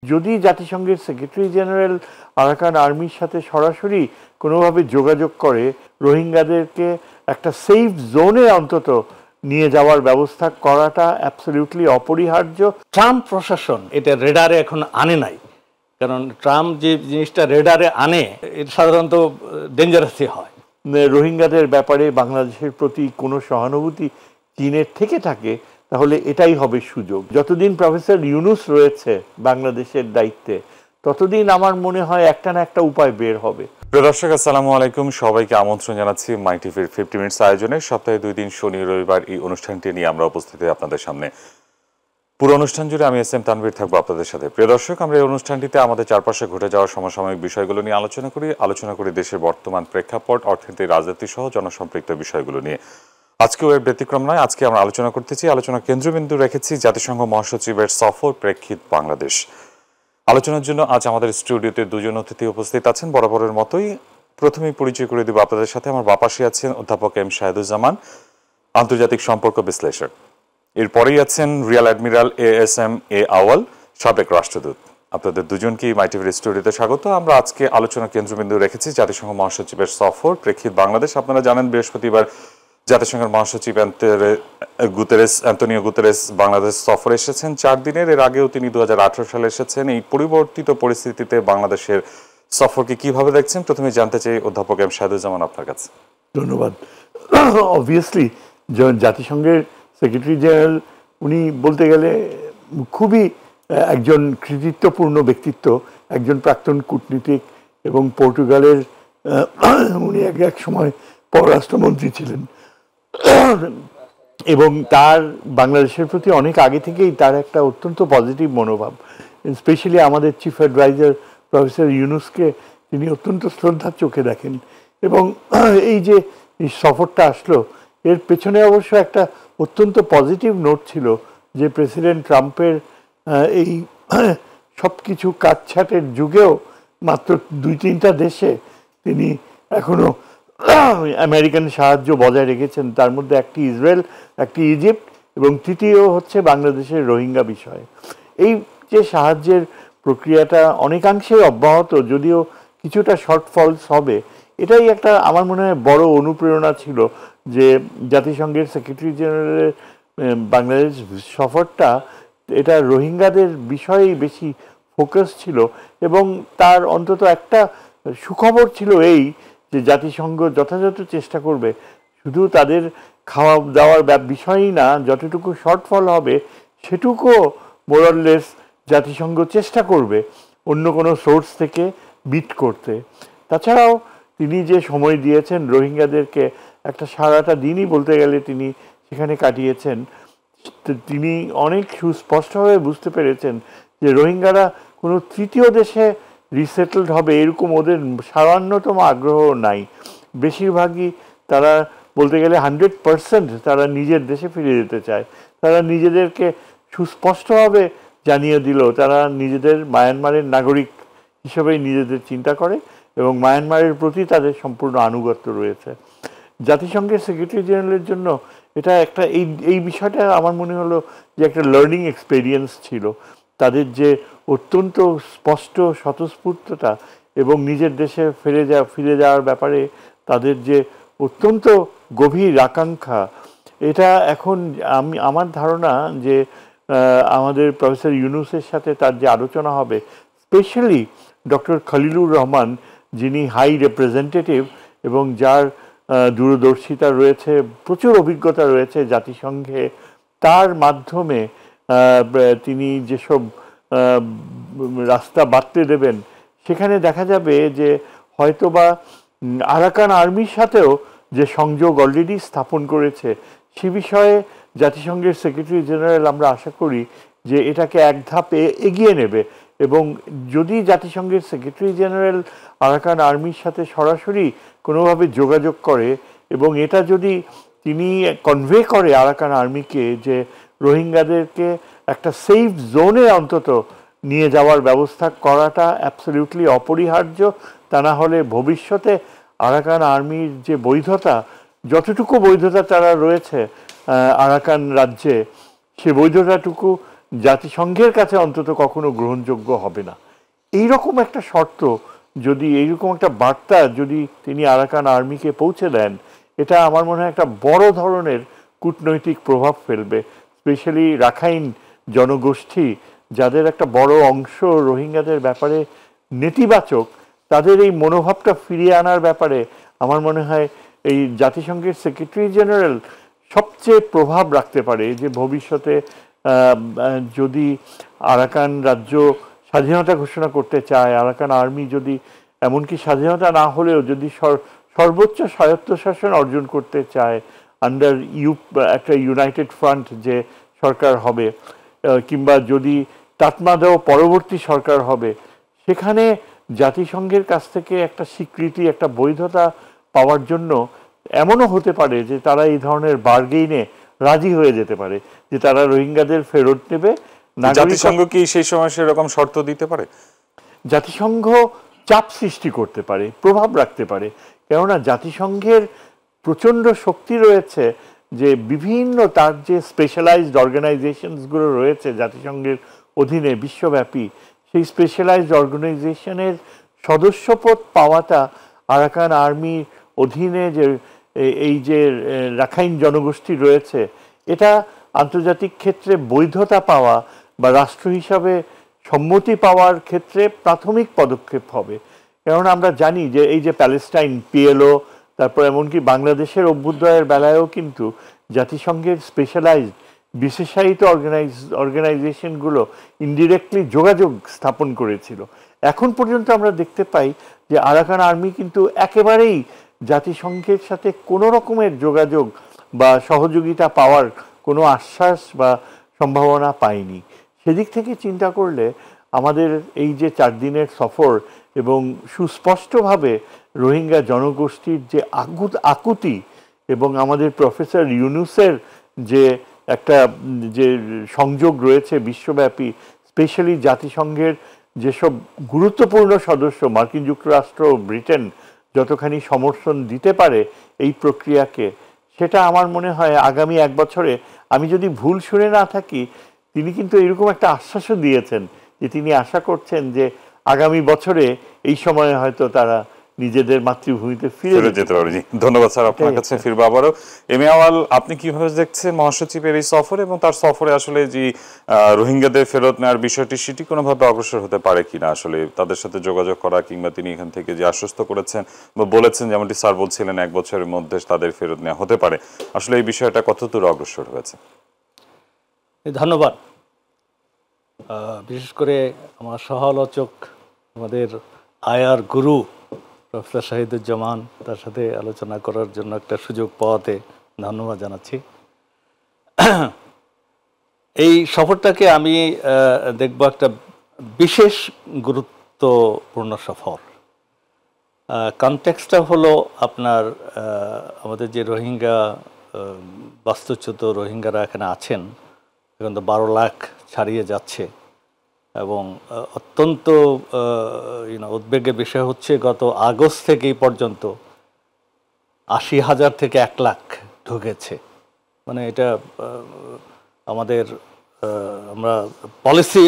যদি জাতিসংঘের secretary general Arakan আর্মির সাথে সরাসরি কোনোভাবে যোগাযোগ করে রোহিঙ্গাদেরকে একটা সেফ জোনে অন্তত নিয়ে যাওয়ার ব্যবস্থা করাটা অ্যাবসলিউটলি অপরিহার্য। ট্রাম্প প্রশাসন এটা রেডারে এখন আনে নাই, কারণ ট্রাম্প যে জিনিসটা রেডারে আনে এটা সাধারণত ডেঞ্জারাসই হয়। রোহিঙ্গাদের ব্যাপারে বাংলাদেশের প্রতি কোনো সহানুভূতি চীনের থেকে থাকে তাহলে এটাই হবে সুযোগ। যতদিন প্রফেসর ইউনুস রয়েছে বাংলাদেশের দায়িত্বে ততদিন আমার মনে হয় একটা না একটা উপায় বের হবে। প্রিয় দর্শক, আসসালামু আলাইকুম। সবাইকে আমন্ত্রণ জানাচ্ছি মাই টিভির 50 মিনিটস আয়োজনে। সপ্তাহে 2 দিন শনি রবিবার এই অনুষ্ঠানটি নিয়ে আমরা উপস্থিত আপনাদের সামনে। পুরো অনুষ্ঠান জুড়ে আমি এস এম তানভীর থাকবো আপনাদের সাথে। প্রিয় দর্শক, আমরা এই অনুষ্ঠানটিতে আমাদের চারপাশে ঘটে যাওয়া সমসাময়িক বিষয়গুলো নিয়ে আলোচনা করি দেশের বর্তমান প্রেক্ষাপট, অর্থনীতি, রাজনীতি সহ জনসম্পৃক্ত বিষয়গুলো নিয়ে। আজকেও এর ব্যতিক্রম নয়। আজকে আমরা আলোচনা কেন্দ্রবিন্দু রেখেছি জাতিসংঘ মহাসচিবের সফর প্রেক্ষিত বাংলাদেশ। আলোচনার জন্য আজ আমাদের স্টুডিওতে দুজন অতিথি উপস্থিত আছেন। বরাবরের মতোই প্রথমেই পরিচয় করে দিব আপনাদের সাথে। আমার বাপাশে আছেন অধ্যাপক এম শাহেদুজ্জামান, আন্তর্জাতিক সম্পর্ক বিশ্লেষক। এরপরেই আছেন রিয়াল অ্যাডমিরাল ASM A আওয়াল, সাবেক রাষ্ট্রদূত। আপনাদের দুজনকেই মাই টিভির স্টুডিওতে স্বাগত। আমরা আজকে আলোচনা কেন্দ্রবিন্দু রেখেছি জাতিসংঘ মহাসচিবের সফর প্রেক্ষিত বাংলাদেশ। আপনারা জানেন বৃহস্পতিবার জাতিসংঘের মহাসচিব অ্যান্তোনিও গুতেরেস বাংলাদেশ সফরে এসেছেন 4 দিনের। এর আগেও তিনি 2018 সালে এসেছেন। এই পরিবর্তিত পরিস্থিতিতে বাংলাদেশের সফরকে কিভাবে দেখছেন, প্রথমে জানতে চাই অধ্যাপক এম শাহেদুজ্জামান আপনার কাছে। ধন্যবাদ। অবভিয়াসলি জাতিসংঘের সেক্রেটারি জেনারেল উনি বলতে গেলে খুবই একজন কৃতিত্বপূর্ণ ব্যক্তিত্ব, একজন প্রাক্তন কূটনীতিক এবং পর্তুগালের উনি এক সময় পররাষ্ট্রমন্ত্রী ছিলেন এবং তার বাংলাদেশের প্রতি অনেক আগে থেকেই তার একটা অত্যন্ত পজিটিভ মনোভাব। স্পেশালি আমাদের চিফ অ্যাডভাইজার প্রফেসর ইউনুসকে তিনি অত্যন্ত শ্রদ্ধার চোখে দেখেন। এবং এই যে সফরটা আসলো এর পেছনে অবশ্য একটা অত্যন্ত পজিটিভ নোট ছিল যে প্রেসিডেন্ট ট্রাম্পের এই সব কিছু কাটছাটের যুগেও মাত্র 2-3টা দেশে তিনি এখনো আমেরিকান সাহায্য বজায় রেখেছেন। তার মধ্যে একটি ইসরায়েল, একটি ইজিপ্ট এবং তৃতীয় হচ্ছে বাংলাদেশের রোহিঙ্গা বিষয়ে। এই যে সাহায্যের প্রক্রিয়াটা অনেকাংশেই অব্যাহত, যদিও কিছুটা শর্টফলস হবে, এটাই একটা আমার মনে হয় বড় অনুপ্রেরণা ছিল যে জাতিসংঘের সেক্রেটারি জেনারেলের বাংলাদেশ সফরটা এটা রোহিঙ্গাদের বিষয়েই বেশি ফোকাস ছিল। এবং তার অন্তত একটা সুখবর ছিল এই যে জাতিসংঘ যথাযথ চেষ্টা করবে শুধু তাদের খাওয়া দাওয়ার বিষয়ই না, যতটুকু শর্টফল হবে সেটুকুও মোরাললেস জাতিসংঘ চেষ্টা করবে অন্য কোনো সোর্স থেকে বিট করতে। তাছাড়াও তিনি যে সময় দিয়েছেন রোহিঙ্গাদেরকে, একটা সারাটা দিনই বলতে গেলে তিনি সেখানে কাটিয়েছেন, তিনি অনেক সুস্পষ্টভাবে বুঝতে পেরেছেন যে রোহিঙ্গারা কোনো তৃতীয় দেশে রিসেটেলড হবে এরকম ওদের সামান্যতম আগ্রহ নাই। বেশিরভাগই তারা বলতে গেলে 100% তারা নিজের দেশে ফিরে যেতে চায়। তারা নিজেদেরকে সুস্পষ্টভাবে জানিয়ে দিল তারা নিজেদের মায়ানমারের নাগরিক হিসেবেই নিজেদের চিন্তা করে এবং মায়ানমারের প্রতি তাদের সম্পূর্ণ আনুগত্য রয়েছে। জাতিসংঘের সেক্রেটারি জেনারেলের জন্য এটা একটা এই বিষয়টা আমার মনে হলো যে একটা লার্নিং এক্সপেরিয়েন্স ছিল। তাদের যে অত্যন্ত স্পষ্ট স্বতঃস্ফূর্ততা এবং নিজের দেশে ফিরে যাওয়ার ব্যাপারে তাদের যে অত্যন্ত গভীর আকাঙ্ক্ষা, এটা এখন আমার ধারণা যে আমাদের প্রফেসর ইউনুসের সাথে তার যে আলোচনা হবে, স্পেশালি ডক্টর খলিলুর রহমান যিনি হাই রিপ্রেজেন্টেটিভ এবং যার দূরদর্শিতা রয়েছে, প্রচুর অভিজ্ঞতা রয়েছে জাতিসংঘে, তার মাধ্যমে তিনি যেসব রাস্তা বাততে দেবেন সেখানে দেখা যাবে যে হয়তোবা আরাকান আর্মির সাথেও যে সংযোগ অলরেডি স্থাপন করেছে সে বিষয়ে জাতিসংঘের সেক্রেটারি জেনারেল আমরা আশা করি যে এটাকে এক ধাপ এগিয়ে নেবে। এবং যদি জাতিসংঘের সেক্রেটারি জেনারেল আরাকান আর্মির সাথে সরাসরি কোনোভাবে যোগাযোগ করে এবং এটা যদি তিনি কনভে করে আরাকান আর্মিকে যে রোহিঙ্গাদেরকে একটা সেফ জোনে অন্তত নিয়ে যাওয়ার ব্যবস্থা করাটা অ্যাবসলিউটলি অপরিহার্য, তা না হলে ভবিষ্যতে আরাকান আর্মির যে বৈধতা, যতটুকু বৈধতা তারা রয়েছে আরাকান রাজ্যে, সে বৈধতাটুকু জাতিসংঘের কাছে অন্তত কখনো গ্রহণযোগ্য হবে না। এইরকম একটা শর্ত যদি, এইরকম একটা বার্তা যদি তিনি আরাকান আর্মিকে পৌঁছে দেন, এটা আমার মনে হয় একটা বড় ধরনের কূটনৈতিক প্রভাব ফেলবে। স্পেশালি রাখাইন জনগোষ্ঠী, যাদের একটা বড় অংশ রোহিঙ্গাদের ব্যাপারে নেতিবাচক, তাদের এই মনোভাবটা ফিরিয়ে আনার ব্যাপারে আমার মনে হয় এই জাতিসংঘের সেক্রেটারি জেনারেল সবচেয়ে প্রভাব রাখতে পারে। যে ভবিষ্যতে যদি আরাকান রাজ্য স্বাধীনতা ঘোষণা করতে চায়, আরাকান আর্মি যদি, এমনকি স্বাধীনতা না হলেও যদি সর্বোচ্চ স্বায়ত্তশাসন অর্জন করতে চায় আন্ডার একটা ইউনাইটেড ফ্রন্ট যে সরকার হবে, কিংবা যদি তাতমাদাও পরবর্তী সরকার হবে, সেখানে জাতিসংঘের কাছ থেকে একটা স্বীকৃতি, একটা বৈধতা পাওয়ার জন্য এমনও হতে পারে যে তারা এই ধরনের বার্গেইনে রাজি হয়ে যেতে পারে, যে তারা রোহিঙ্গাদের ফেরত নেবে। জাতিসংঘ কি সেই সময় সেরকম শর্ত দিতে পারে? জাতিসংঘ চাপ সৃষ্টি করতে পারে, প্রভাব রাখতে পারে। কেননা জাতিসংঘের প্রচণ্ড শক্তি রয়েছে, যে বিভিন্ন তার যে স্পেশালাইজড অর্গানাইজেশনসগুলো রয়েছে জাতিসংঘের অধীনে বিশ্বব্যাপী, সেই স্পেশালাইজড অর্গানাইজেশনের সদস্যপদ পাওয়াটা আরাকান আর্মির অধীনে যে এই যে রাখাইন জনগোষ্ঠী রয়েছে, এটা আন্তর্জাতিক ক্ষেত্রে বৈধতা পাওয়া বা রাষ্ট্র হিসাবে সম্মতি পাওয়ার ক্ষেত্রে প্রাথমিক পদক্ষেপ হবে। কেননা আমরা জানি যে এই যে প্যালেস্টাইন, পিএলও, তারপর এমনকি বাংলাদেশের অভ্যুদয়ের বেলায়ও কিন্তু জাতিসংঘের স্পেশালাইজড বিশেষায়িত অর্গানাইজেশনগুলো ইনডিরেক্টলি যোগাযোগ স্থাপন করেছিল। এখন পর্যন্ত আমরা দেখতে পাই যে আরাকান আর্মি কিন্তু একেবারেই জাতিসংঘের সাথে কোনো রকমের যোগাযোগ বা সহযোগিতা পাওয়ার কোনো আশ্বাস বা সম্ভাবনা পায়নি। সেদিক থেকে চিন্তা করলে আমাদের এই যে 4 দিনের সফর এবং সুস্পষ্টভাবে রোহিঙ্গা জনগোষ্ঠীর যে আকুতি এবং আমাদের প্রফেসর ইউনুসের যে একটা যে সংযোগ রয়েছে বিশ্বব্যাপী, স্পেশালি জাতিসংঘের যেসব গুরুত্বপূর্ণ সদস্য মার্কিন যুক্তরাষ্ট্র, ব্রিটেন যতখানি সমর্থন দিতে পারে এই প্রক্রিয়াকে, সেটা আমার মনে হয় আগামী 1 বছরে, আমি যদি ভুল শুনে না থাকি, তিনি কিন্তু এরকম একটা আশ্বাসও দিয়েছেন যে তিনি আশা করছেন যে আগামী বছরে এই সময়ে হয়তো তারা নিজেদের মাতৃভূমিতে ফিরে যেতে পারে। ধন্যবাদ স্যার, আপনার কাছে ফিরবো আবারও। এম এ আওয়াল, আপনি কিভাবে দেখছেন মহাসচিবের এই সফর এবং তার সফরে আসলে যে রোহিঙ্গাদের ফেরত নেওয়ার বিষয়টি, সেটি কোনোভাবে অগ্রসর হতে পারে কিনা, আসলে তাদের সাথে যোগাযোগ করা, কিংবা তিনি এখান থেকে যে আশ্বস্ত করেছেন বা বলেছেন, যেমনটি স্যার বলছিলেন 1 বছরের মধ্যে তাদের ফেরত নেওয়া হতে পারে, আসলে এই বিষয়টা কতদূর অগ্রসর হয়েছে? ধন্যবাদ। বিশেষ করে আমার সহ-আলোচক, আমাদের আয়ার গুরু প্রফেসর শাহিদুজ্জামান, তার সাথে আলোচনা করার জন্য একটা সুযোগ পাওয়াতে ধন্যবাদ জানাচ্ছি। এই সফরটাকে আমি দেখব একটা বিশেষ গুরুত্বপূর্ণ সফর। কনটেক্সটটা হলো আপনার আমাদের যে রোহিঙ্গা বাস্তুচ্যুত রোহিঙ্গারা এখানে আছেন, এখন তো 12 লাখ ছাড়িয়ে যাচ্ছে, এবং অত্যন্ত উদ্বেগের বিষয় হচ্ছে গত আগস্ট থেকে এই পর্যন্ত 80,000 থেকে 1 লাখ ঢুকেছে। মানে এটা আমাদের আমরা পলিসি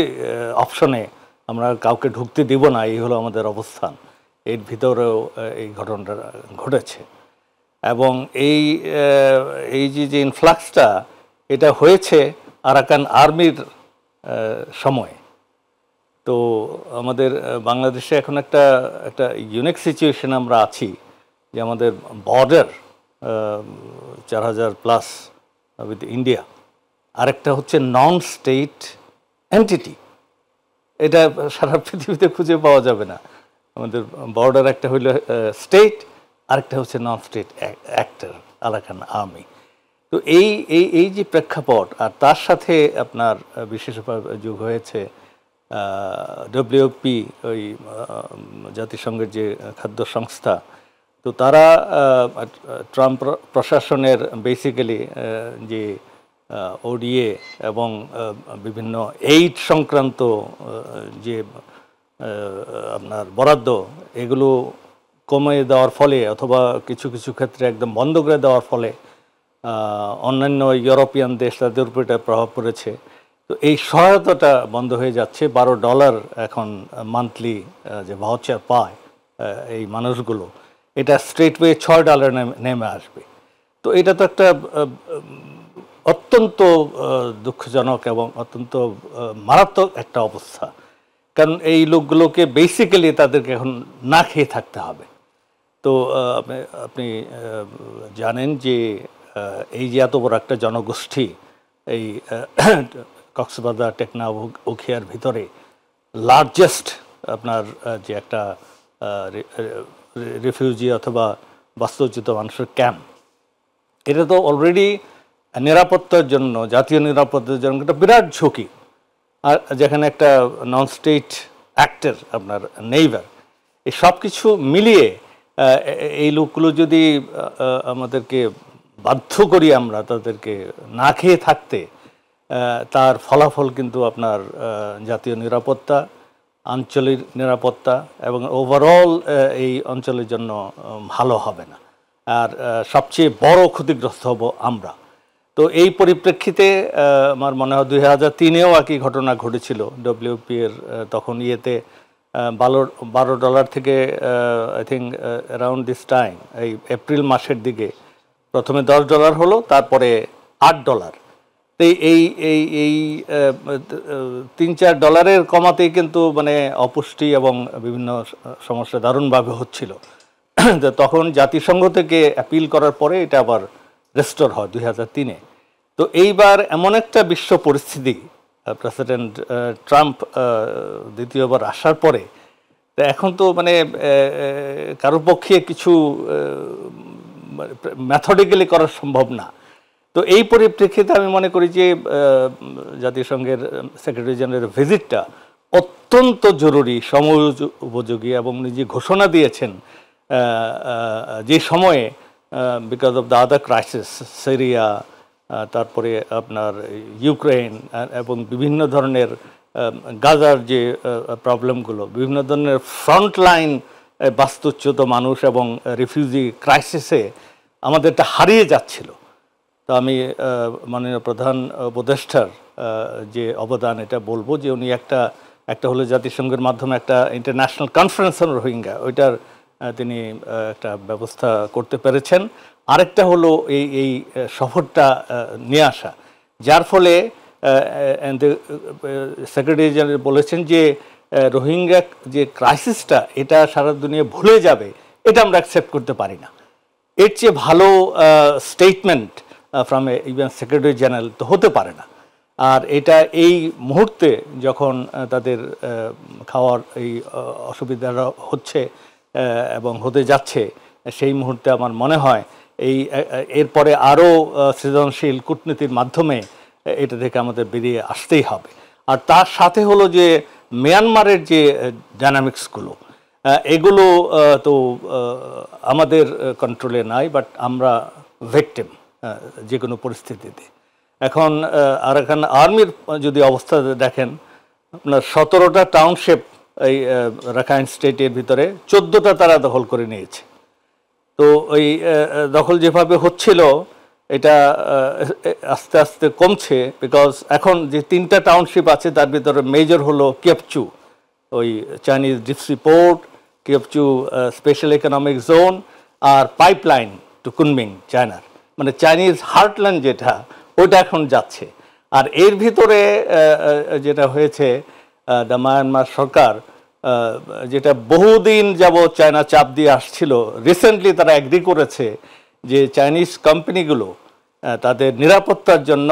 অপশনে আমরা কাউকে ঢুকতে দিব না, এই হলো আমাদের অবস্থান। এর ভিতরেও এই ঘটনাটা ঘটেছে, এবং এই যে ইনফ্লাক্সটা এটা হয়েছে আরাকান আর্মির সময়। তো আমাদের বাংলাদেশে এখন একটা ইউনিক সিচুয়েশন আমরা আছি, যে আমাদের বর্ডার 4000+ উইথ ইন্ডিয়া, আরেকটা হচ্ছে নন স্টেট এন্টিটি। এটা সারা পৃথিবীতে খুঁজে পাওয়া যাবে না। আমাদের বর্ডার একটা হইলো স্টেট, আরেকটা হচ্ছে non state actor Arakan army. তো এই যে প্রেক্ষাপট, আর তার সাথে আপনার বিশেষভাবে যোগ হয়েছে ডব্লিউপি, ওই জাতিসংঘের যে খাদ্য সংস্থা। তো তারা ট্রাম্প প্রশাসনের বেসিক্যালি যে ওডিএ এবং বিভিন্ন এইড সংক্রান্ত যে আপনার বরাদ্দ, এগুলো কমিয়ে দেওয়ার ফলে অথবা কিছু কিছু ক্ষেত্রে একদম বন্ধ করে দেওয়ার ফলে অন্যান্য ইউরোপিয়ান দেশ, তাদের উপর এটা প্রভাব পড়েছে। তো এই সহায়তাটা বন্ধ হয়ে যাচ্ছে। $12 এখন মান্থলি যে ভাউচার পায় এই মানুষগুলো, এটা স্ট্রেটওয়ে $6 নেমে আসবে। তো এটা তো একটা অত্যন্ত দুঃখজনক এবং অত্যন্ত মারাত্মক একটা অবস্থা। কারণ এই লোকগুলোকে বেসিক্যালি তাদেরকে এখন না খেয়ে থাকতে হবে। তো আপনি জানেন যে এই যে এত বড় একটা জনগোষ্ঠী এই কক্সবাজার, টেকনাফ, উখিয়ার ভিতরে লার্জেস্ট আপনার যে একটা রিফিউজি অথবা বাস্তুচ্যুত মানুষের ক্যাম্প, এটা তো অলরেডি নিরাপত্তার জন্য, জাতীয় নিরাপত্তার জন্য একটা বিরাট ঝুঁকি। আর যেখানে একটা নন স্টেট অ্যাক্টর আপনার নেইবার, এই সব কিছু মিলিয়ে এই লোকগুলো যদি আমাদেরকে বাধ্য করি আমরা তাদেরকে না খেয়ে থাকতে, তার ফলাফল কিন্তু আপনার জাতীয় নিরাপত্তা, আঞ্চলিক নিরাপত্তা এবং ওভারঅল এই অঞ্চলের জন্য ভালো হবে না। আর সবচেয়ে বড় ক্ষতিগ্রস্ত হব আমরা। তো এই পরিপ্রেক্ষিতে আমার মনে হয় 2003-এও একই ঘটনা ঘটেছিল। ডব্লিউপি এর তখন ইয়েতে $12 থেকে I think around this time, এই এপ্রিল মাসের দিকে প্রথমে $10 হলো, তারপরে $8। তো এই এই এই $3-4 কমাতেই কিন্তু মানে অপুষ্টি এবং বিভিন্ন সমস্যা দারুণভাবে হচ্ছিল। তখন জাতিসংঘ থেকে অ্যাপিল করার পরে এটা আবার রেস্টোর হয় 2003-এ। তো এইবার এমন একটা বিশ্ব পরিস্থিতি, প্রেসিডেন্ট ট্রাম্প দ্বিতীয়বার আসার পরে, তো এখন তো মানে কারোর পক্ষে কিছু ম্যাথডিক্যালি করা সম্ভব না। তো এই পরিপ্রেক্ষিতে আমি মনে করি যে জাতিসংঘের সেক্রেটারি জেনারেলের ভিজিটটা অত্যন্ত জরুরি, সময় উপযোগী, এবং নিজে ঘোষণা দিয়েছেন যে সময়ে because of the other crisis, Syria, তারপরে আপনার ইউক্রেন এবং বিভিন্ন ধরনের গাজার যে প্রবলেমগুলো, বিভিন্ন ধরনের ফ্রন্টলাইন বাস্তুচ্যুত মানুষ এবং রিফিউজি ক্রাইসিসে আমাদেরটা হারিয়ে যাচ্ছিল। তো আমি মাননীয় প্রধান উপদেষ্টার যে অবদান, এটা বলবো যে উনি একটা হলো জাতিসংঘের মাধ্যমে একটা ইন্টারন্যাশনাল কনফারেন্স অন রোহিঙ্গা, ওইটার তিনি একটা ব্যবস্থা করতে পেরেছেন। আরেকটা হলো এই সফরটা নিয়ে আসা, যার ফলে সেক্রেটারি জেনারেল বলেছেন যে রোহিঙ্গা যে ক্রাইসিসটা, এটা সারা দুনিয়া ভুলে যাবে, এটা আমরা অ্যাকসেপ্ট করতে পারি না। এর চেয়ে ভালো statement from even secretary general তো হতে পারে না। আর এটা এই মুহূর্তে যখন তাদের খাওয়ার এই অসুবিধাটা হচ্ছে এবং হতে যাচ্ছে, সেই মুহূর্তে আমার মনে হয় এরপরে আরও সৃজনশীল কূটনীতির মাধ্যমে এটা থেকে আমাদের বেরিয়ে আসতেই হবে। আর তার সাথে হলো যে মিয়ানমারের যে ডায়নামিক্সগুলো, এগুলো তো আমাদের কন্ট্রোলে নাই, বাট আমরা ভিকটিম যে কোনো পরিস্থিতিতে। এখন আরাকান আর্মির যদি অবস্থা দেখেন, আপনার 17টা টাউনশিপ এই রাখাইন স্টেটের ভিতরে, 14টা তারা দখল করে নিয়েছে। তো ওই দখল যেভাবে হচ্ছিল, এটা আস্তে আস্তে কমছে, বিকজ এখন যে 3টা টাউনশিপ আছে তার ভিতরে মেজর হলো কিয়েপচু, ওই Chinese deep sea port, Kyaukphyu special economic zone, আর পাইপলাইন টু কুনমিং চায়নার, মানে চাইনিজ হার্টল্যান্ড যেটা, ওটা এখন যাচ্ছে। আর এর ভিতরে যেটা হয়েছে, দ্য মায়ানমার সরকার যেটা বহুদিন যাবৎ চায়না চাপ দিয়ে আসছিল, রিসেন্টলি তারা এগ্রি করেছে যে চাইনিজ কোম্পানিগুলো তাদের নিরাপত্তার জন্য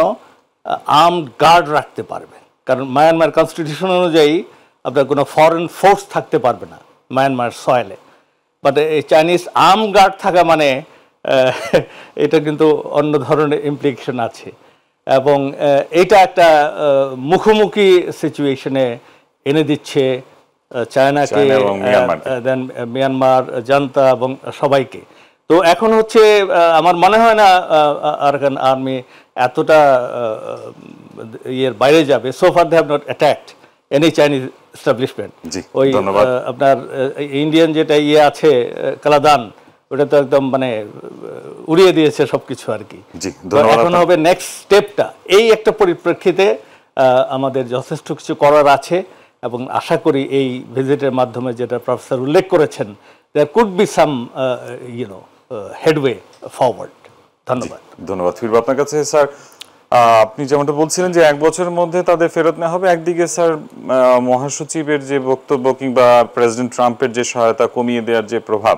আর্মড গার্ড রাখতে পারবে। কারণ মায়ানমার কনস্টিটিউশন অনুযায়ী আপনার কোনো ফরেন ফোর্স থাকতে পারবে না মায়ানমার সয়েলে, বাট এই চাইনিজ আর্ম গার্ড থাকা মানে এটা কিন্তু অন্য ধরনের ইমপ্লিকেশন আছে। এবং এটা একটা মুখোমুখি সিচুয়েশনে এনে দিচ্ছে চায়নাকে, দেন মিয়ানমার জান্তা এবং সবাইকে। তো এখন হচ্ছে আমার মনে হয় না আরাকান আর্মি এতটা ইয়ের বাইরে যাবে। So far they have not attacked any Chinese establishment. ওই আপনার ইন্ডিয়ান যেটা ইয়ে আছে কালাদান, ওটা তো একদম মানে উড়িয়ে দিয়েছে সবকিছু আর কি। এখন হবে নেক্সট স্টেপটা, এই একটা পরিপ্রেক্ষিতে আমাদের যথেষ্ট কিছু করার আছে এবং আশা করি এই ভিজিটের মাধ্যমে যেটা প্রফেসর উল্লেখ করেছেন there could be some headway forward. ধন্যবাদ। ধন্যবাদ ফিরবো আপনার কাছে স্যার। আপনি যেমনটা বলছিলেন যে 1 বছরের মধ্যে তাদের ফেরত নেওয়া হবে, একদিকে স্যার মহাসচিবের যে বক্তব্য কিংবা প্রেসিডেন্ট ট্রাম্পের যে সহায়তা কমিয়ে দেওয়ার যে প্রভাব,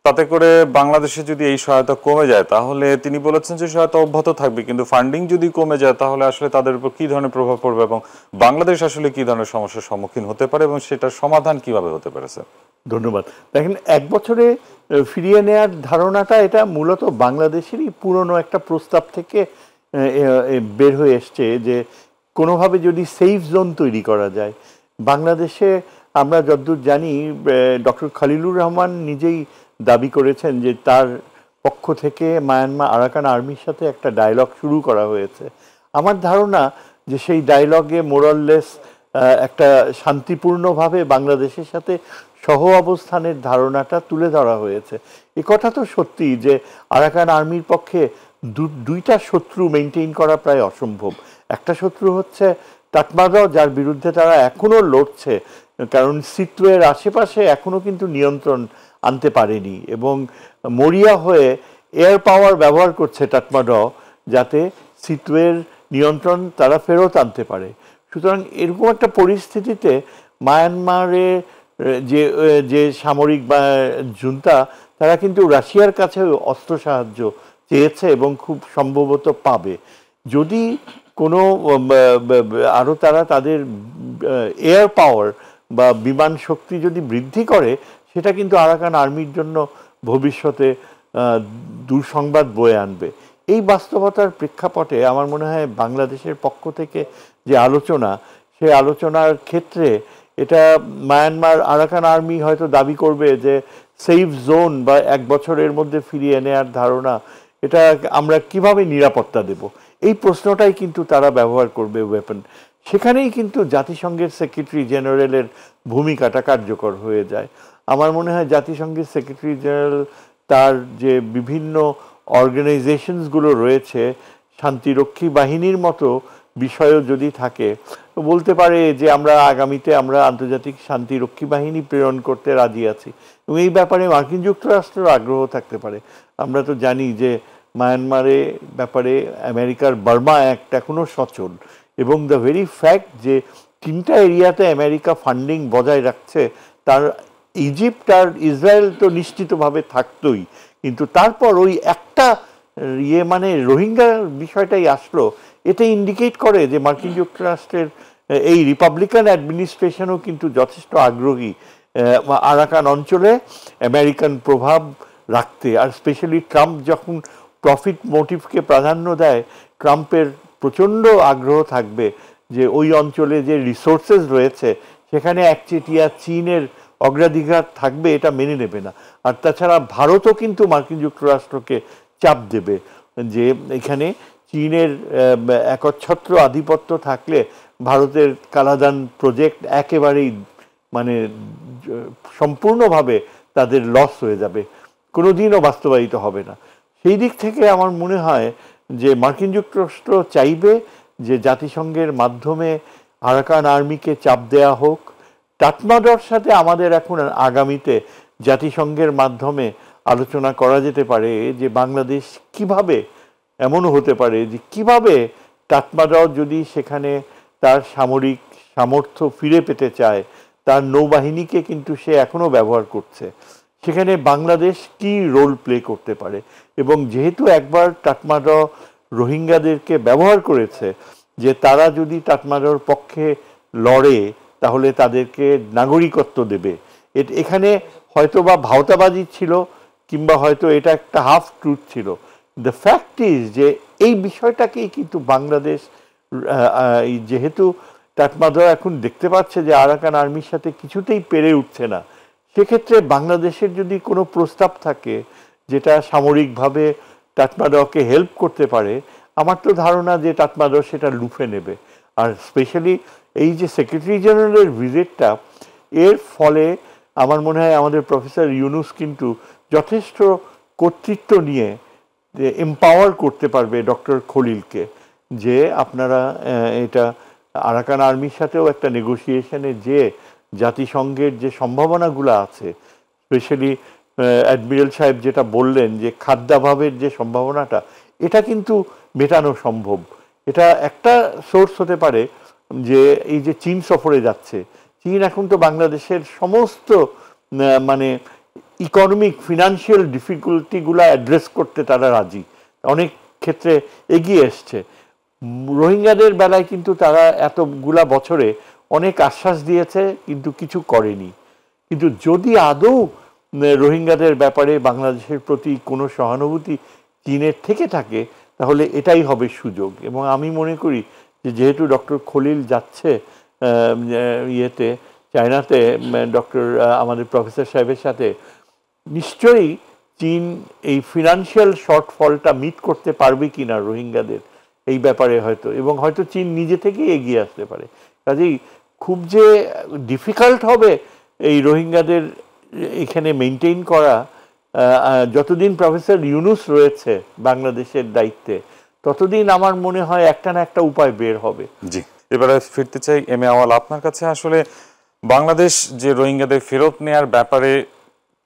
তাতে করে বাংলাদেশে যদি এই সহায়তা কমে যায় তাহলে তিনি বলেছেন যে সহায়তা অব্যাহত থাকবে, কিন্তু ফান্ডিং যদি কমে যায় তাহলে আসলে তাদের উপর কি ধরনের প্রভাব পড়বে এবং বাংলাদেশ আসলে কি ধরনের সমস্যার সম্মুখীন হতে পারে এবং সেটার সমাধান কিভাবে হতে পারে স্যার? ধন্যবাদ। দেখেন, 1 বছরে ফিরিয়ে নেয়ার ধারণাটা এটা মূলত বাংলাদেশেরই পুরনো একটা প্রস্তাব থেকে বের হয়ে এসছে যে কোনোভাবে যদি সেফ জোন তৈরি করা যায়। বাংলাদেশে আমরা যতদূর জানি ডক্টর খলিলুর রহমান নিজেই দাবি করেছেন যে তার পক্ষ থেকে মায়ানমার আরাকান আর্মির সাথে একটা ডায়লগ শুরু করা হয়েছে। আমার ধারণা যে সেই ডায়লগে মোরাললেস একটা শান্তিপূর্ণভাবে বাংলাদেশের সাথে সহ অবস্থানের ধারণাটা তুলে ধরা হয়েছে। এ কথা তো সত্যি যে আরাকান আর্মির পক্ষে দুইটা শত্রু মেনটেন করা প্রায় অসম্ভব। একটা শত্রু হচ্ছে তাতমাদাও, যার বিরুদ্ধে তারা এখনও লড়ছে, কারণ সিটওয়ের আশেপাশে এখনও কিন্তু নিয়ন্ত্রণ আনতে পারেনি এবং মরিয়া হয়ে এয়ার পাওয়ার ব্যবহার করছে তাতমাদাও যাতে সিটওয়ের নিয়ন্ত্রণ তারা ফেরত আনতে পারে। সুতরাং এরকম একটা পরিস্থিতিতে মায়ানমারে যে সামরিক বা জুন্তা, তারা কিন্তু রাশিয়ার কাছে অস্ত্র সাহায্য চেয়েছে এবং খুব সম্ভবত পাবে। যদি কোনো আরও তারা তাদের এয়ার পাওয়ার বা বিমান শক্তি যদি বৃদ্ধি করে, সেটা কিন্তু আরাকান আর্মির জন্য ভবিষ্যতে দুঃসংবাদ বয়ে আনবে। এই বাস্তবতার প্রেক্ষাপটে আমার মনে হয় বাংলাদেশের পক্ষ থেকে যে আলোচনা, সেই আলোচনার ক্ষেত্রে এটা মায়ানমার আরাকান আর্মি হয়তো দাবি করবে যে সেফ জোন বা 1 বছরের মধ্যে ফিরিয়ে নেওয়ার ধারণা, এটা আমরা কিভাবে নিরাপত্তা দেব, এই প্রশ্নটাই কিন্তু তারা ব্যবহার করবে ওয়েপন। সেখানেই কিন্তু জাতিসংঘের সেক্রেটারি জেনারেলের ভূমিকাটা কার্যকর হয়ে যায়। আমার মনে হয় জাতিসংঘের সেক্রেটারি জেনারেল তার যে বিভিন্ন অর্গানাইজেশনসগুলো রয়েছে, শান্তিরক্ষী বাহিনীর মতো বিষয়ও যদি থাকে, বলতে পারে যে আমরা আগামীতে আমরা আন্তর্জাতিক শান্তিরক্ষী বাহিনী প্রেরণ করতে রাজি আছি। এবং এই ব্যাপারে মার্কিন যুক্তরাষ্ট্রের আগ্রহ থাকতে পারে। আমরা তো জানি যে মায়ানমারে ব্যাপারে আমেরিকার বার্মা অ্যাক্ট এখনও সচল, এবং দ্য ভেরি ফ্যাক্ট যে 3টা এরিয়াতে আমেরিকা ফান্ডিং বজায় রাখছে, তার ইজিপ্ট আর ইসরায়েল তো নিশ্চিতভাবে থাকতোই, কিন্তু তারপর ওই একটা মানে রোহিঙ্গার বিষয়টাই আসলো। এতে ইন্ডিকেট করে যে মার্কিন যুক্তরাষ্ট্রের এই রিপাবলিকান অ্যাডমিনিস্ট্রেশনও কিন্তু যথেষ্ট আগ্রহী আরাকান অঞ্চলে আমেরিকান প্রভাব রাখতে। আর স্পেশালি ট্রাম্প যখন প্রফিট মোটিভকে প্রাধান্য দেয়, ট্রাম্পের প্রচণ্ড আগ্রহ থাকবে যে ওই অঞ্চলে যে রিসোর্সেস রয়েছে সেখানে একচেটিয়া চীনের অগ্রাধিকার থাকবে, এটা মেনে নেবে না। আর তাছাড়া ভারতও কিন্তু মার্কিন যুক্তরাষ্ট্রকে চাপ দেবে যে এখানে চীনের একচ্ছত্র আধিপত্য থাকলে ভারতের কালাদান প্রজেক্ট একেবারেই মানে সম্পূর্ণভাবে তাদের লস হয়ে যাবে, কোনোদিনও বাস্তবায়িত হবে না। সেই দিক থেকে আমার মনে হয় যে মার্কিন যুক্তরাষ্ট্র চাইবে যে জাতিসংঘের মাধ্যমে আরাকান আর্মিকে চাপ দেয়া হোক। তাতমাদাওর সাথে আমাদের এখন আগামীতে জাতিসংঘের মাধ্যমে আলোচনা করা যেতে পারে যে বাংলাদেশ কিভাবে, এমনও হতে পারে যে কিভাবে তাতমাদাও যদি সেখানে তার সামরিক সামর্থ্য ফিরে পেতে চায়, তার নৌবাহিনীকে কিন্তু সে এখনও ব্যবহার করছে, সেখানে বাংলাদেশ কি রোল প্লে করতে পারে। এবং যেহেতু একবার তাতমাদাও রোহিঙ্গাদেরকে ব্যবহার করেছে, যে তারা যদি তাতমাদাওর পক্ষে লড়ে তাহলে তাদেরকে নাগরিকত্ব দেবে, এখানে হয়তো বা ভাওতাবাজি ছিল কিংবা হয়তো এটা একটা হাফ ট্রুথ ছিল। দ্য ফ্যাক্ট ইজ যে এই বিষয়টাকেই কিন্তু বাংলাদেশ, যেহেতু তাতমাদাও এখন দেখতে পাচ্ছে যে আরাকান আর্মির সাথে কিছুতেই পেরে উঠছে না, সেক্ষেত্রে বাংলাদেশের যদি কোনো প্রস্তাব থাকে যেটা সামরিকভাবে তাতমাদাওকে হেল্প করতে পারে, আমার তো ধারণা যে তাতমাদাও সেটা লুফে নেবে। আর স্পেশালি এই যে সেক্রেটারি জেনারেলের ভিজিটটা, এর ফলে আমার মনে হয় আমাদের প্রফেসর ইউনুস কিন্তু যথেষ্ট কর্তৃত্ব নিয়ে এম্পাওয়ার করতে পারবে ডক্টর খলিলকে, যে আপনারা এটা আরাকান আর্মির সাথেও একটা নেগোসিয়েশনে যে জাতিসংঘের যে সম্ভাবনাগুলো আছে, স্পেশালি অ্যাডমিরাল সাহেব যেটা বললেন যে খাদ্যাভাবের যে সম্ভাবনাটা, এটা কিন্তু মেটানো সম্ভব। এটা একটা সোর্স হতে পারে যে এই যে চীন সফরে যাচ্ছে, চীন এখন তো বাংলাদেশের সমস্ত মানে ইকোনমিক ফিনান্সিয়াল ডিফিকাল্টিগুলো অ্যাড্রেস করতে তারা রাজি, অনেক ক্ষেত্রে এগিয়ে এসছে। রোহিঙ্গাদের বেলায় কিন্তু তারা এতগুলা বছরে অনেক আশ্বাস দিয়েছে কিন্তু কিছু করেনি। কিন্তু যদি আদৌ রোহিঙ্গাদের ব্যাপারে বাংলাদেশের প্রতি কোনো সহানুভূতি চীনের থেকে থাকে, তাহলে এটাই হবে সুযোগ। এবং আমি মনে করি যে যেহেতু ডক্টর খলিল যাচ্ছে ইয়েতে, চায়নাতে, ডক্টর আমাদের প্রফেসর সাহেবের সাথে, নিশ্চয়ই চীন এই ফিনান্সিয়াল শর্টফলটা মিট করতে পারবে কিনা রোহিঙ্গাদের এই ব্যাপারে হয়তো, এবং হয়তো চীন নিজে থেকেই এগিয়ে আসতে পারে। কাজেই খুব যে ডিফিকাল্ট হবে এই রোহিঙ্গাদের এখানে মেনটেন করা, যতদিন প্রফেসর ইউনুস রয়েছে বাংলাদেশের দায়িত্বে, ততদিন আমার মনে হয় একটা না একটা উপায় বের হবে। জি, এবারে ফিরতে চাই এম এ আওয়াল আপনার কাছে। আসলে বাংলাদেশ যে রোহিঙ্গাদের ফেরত নেয়ার ব্যাপারে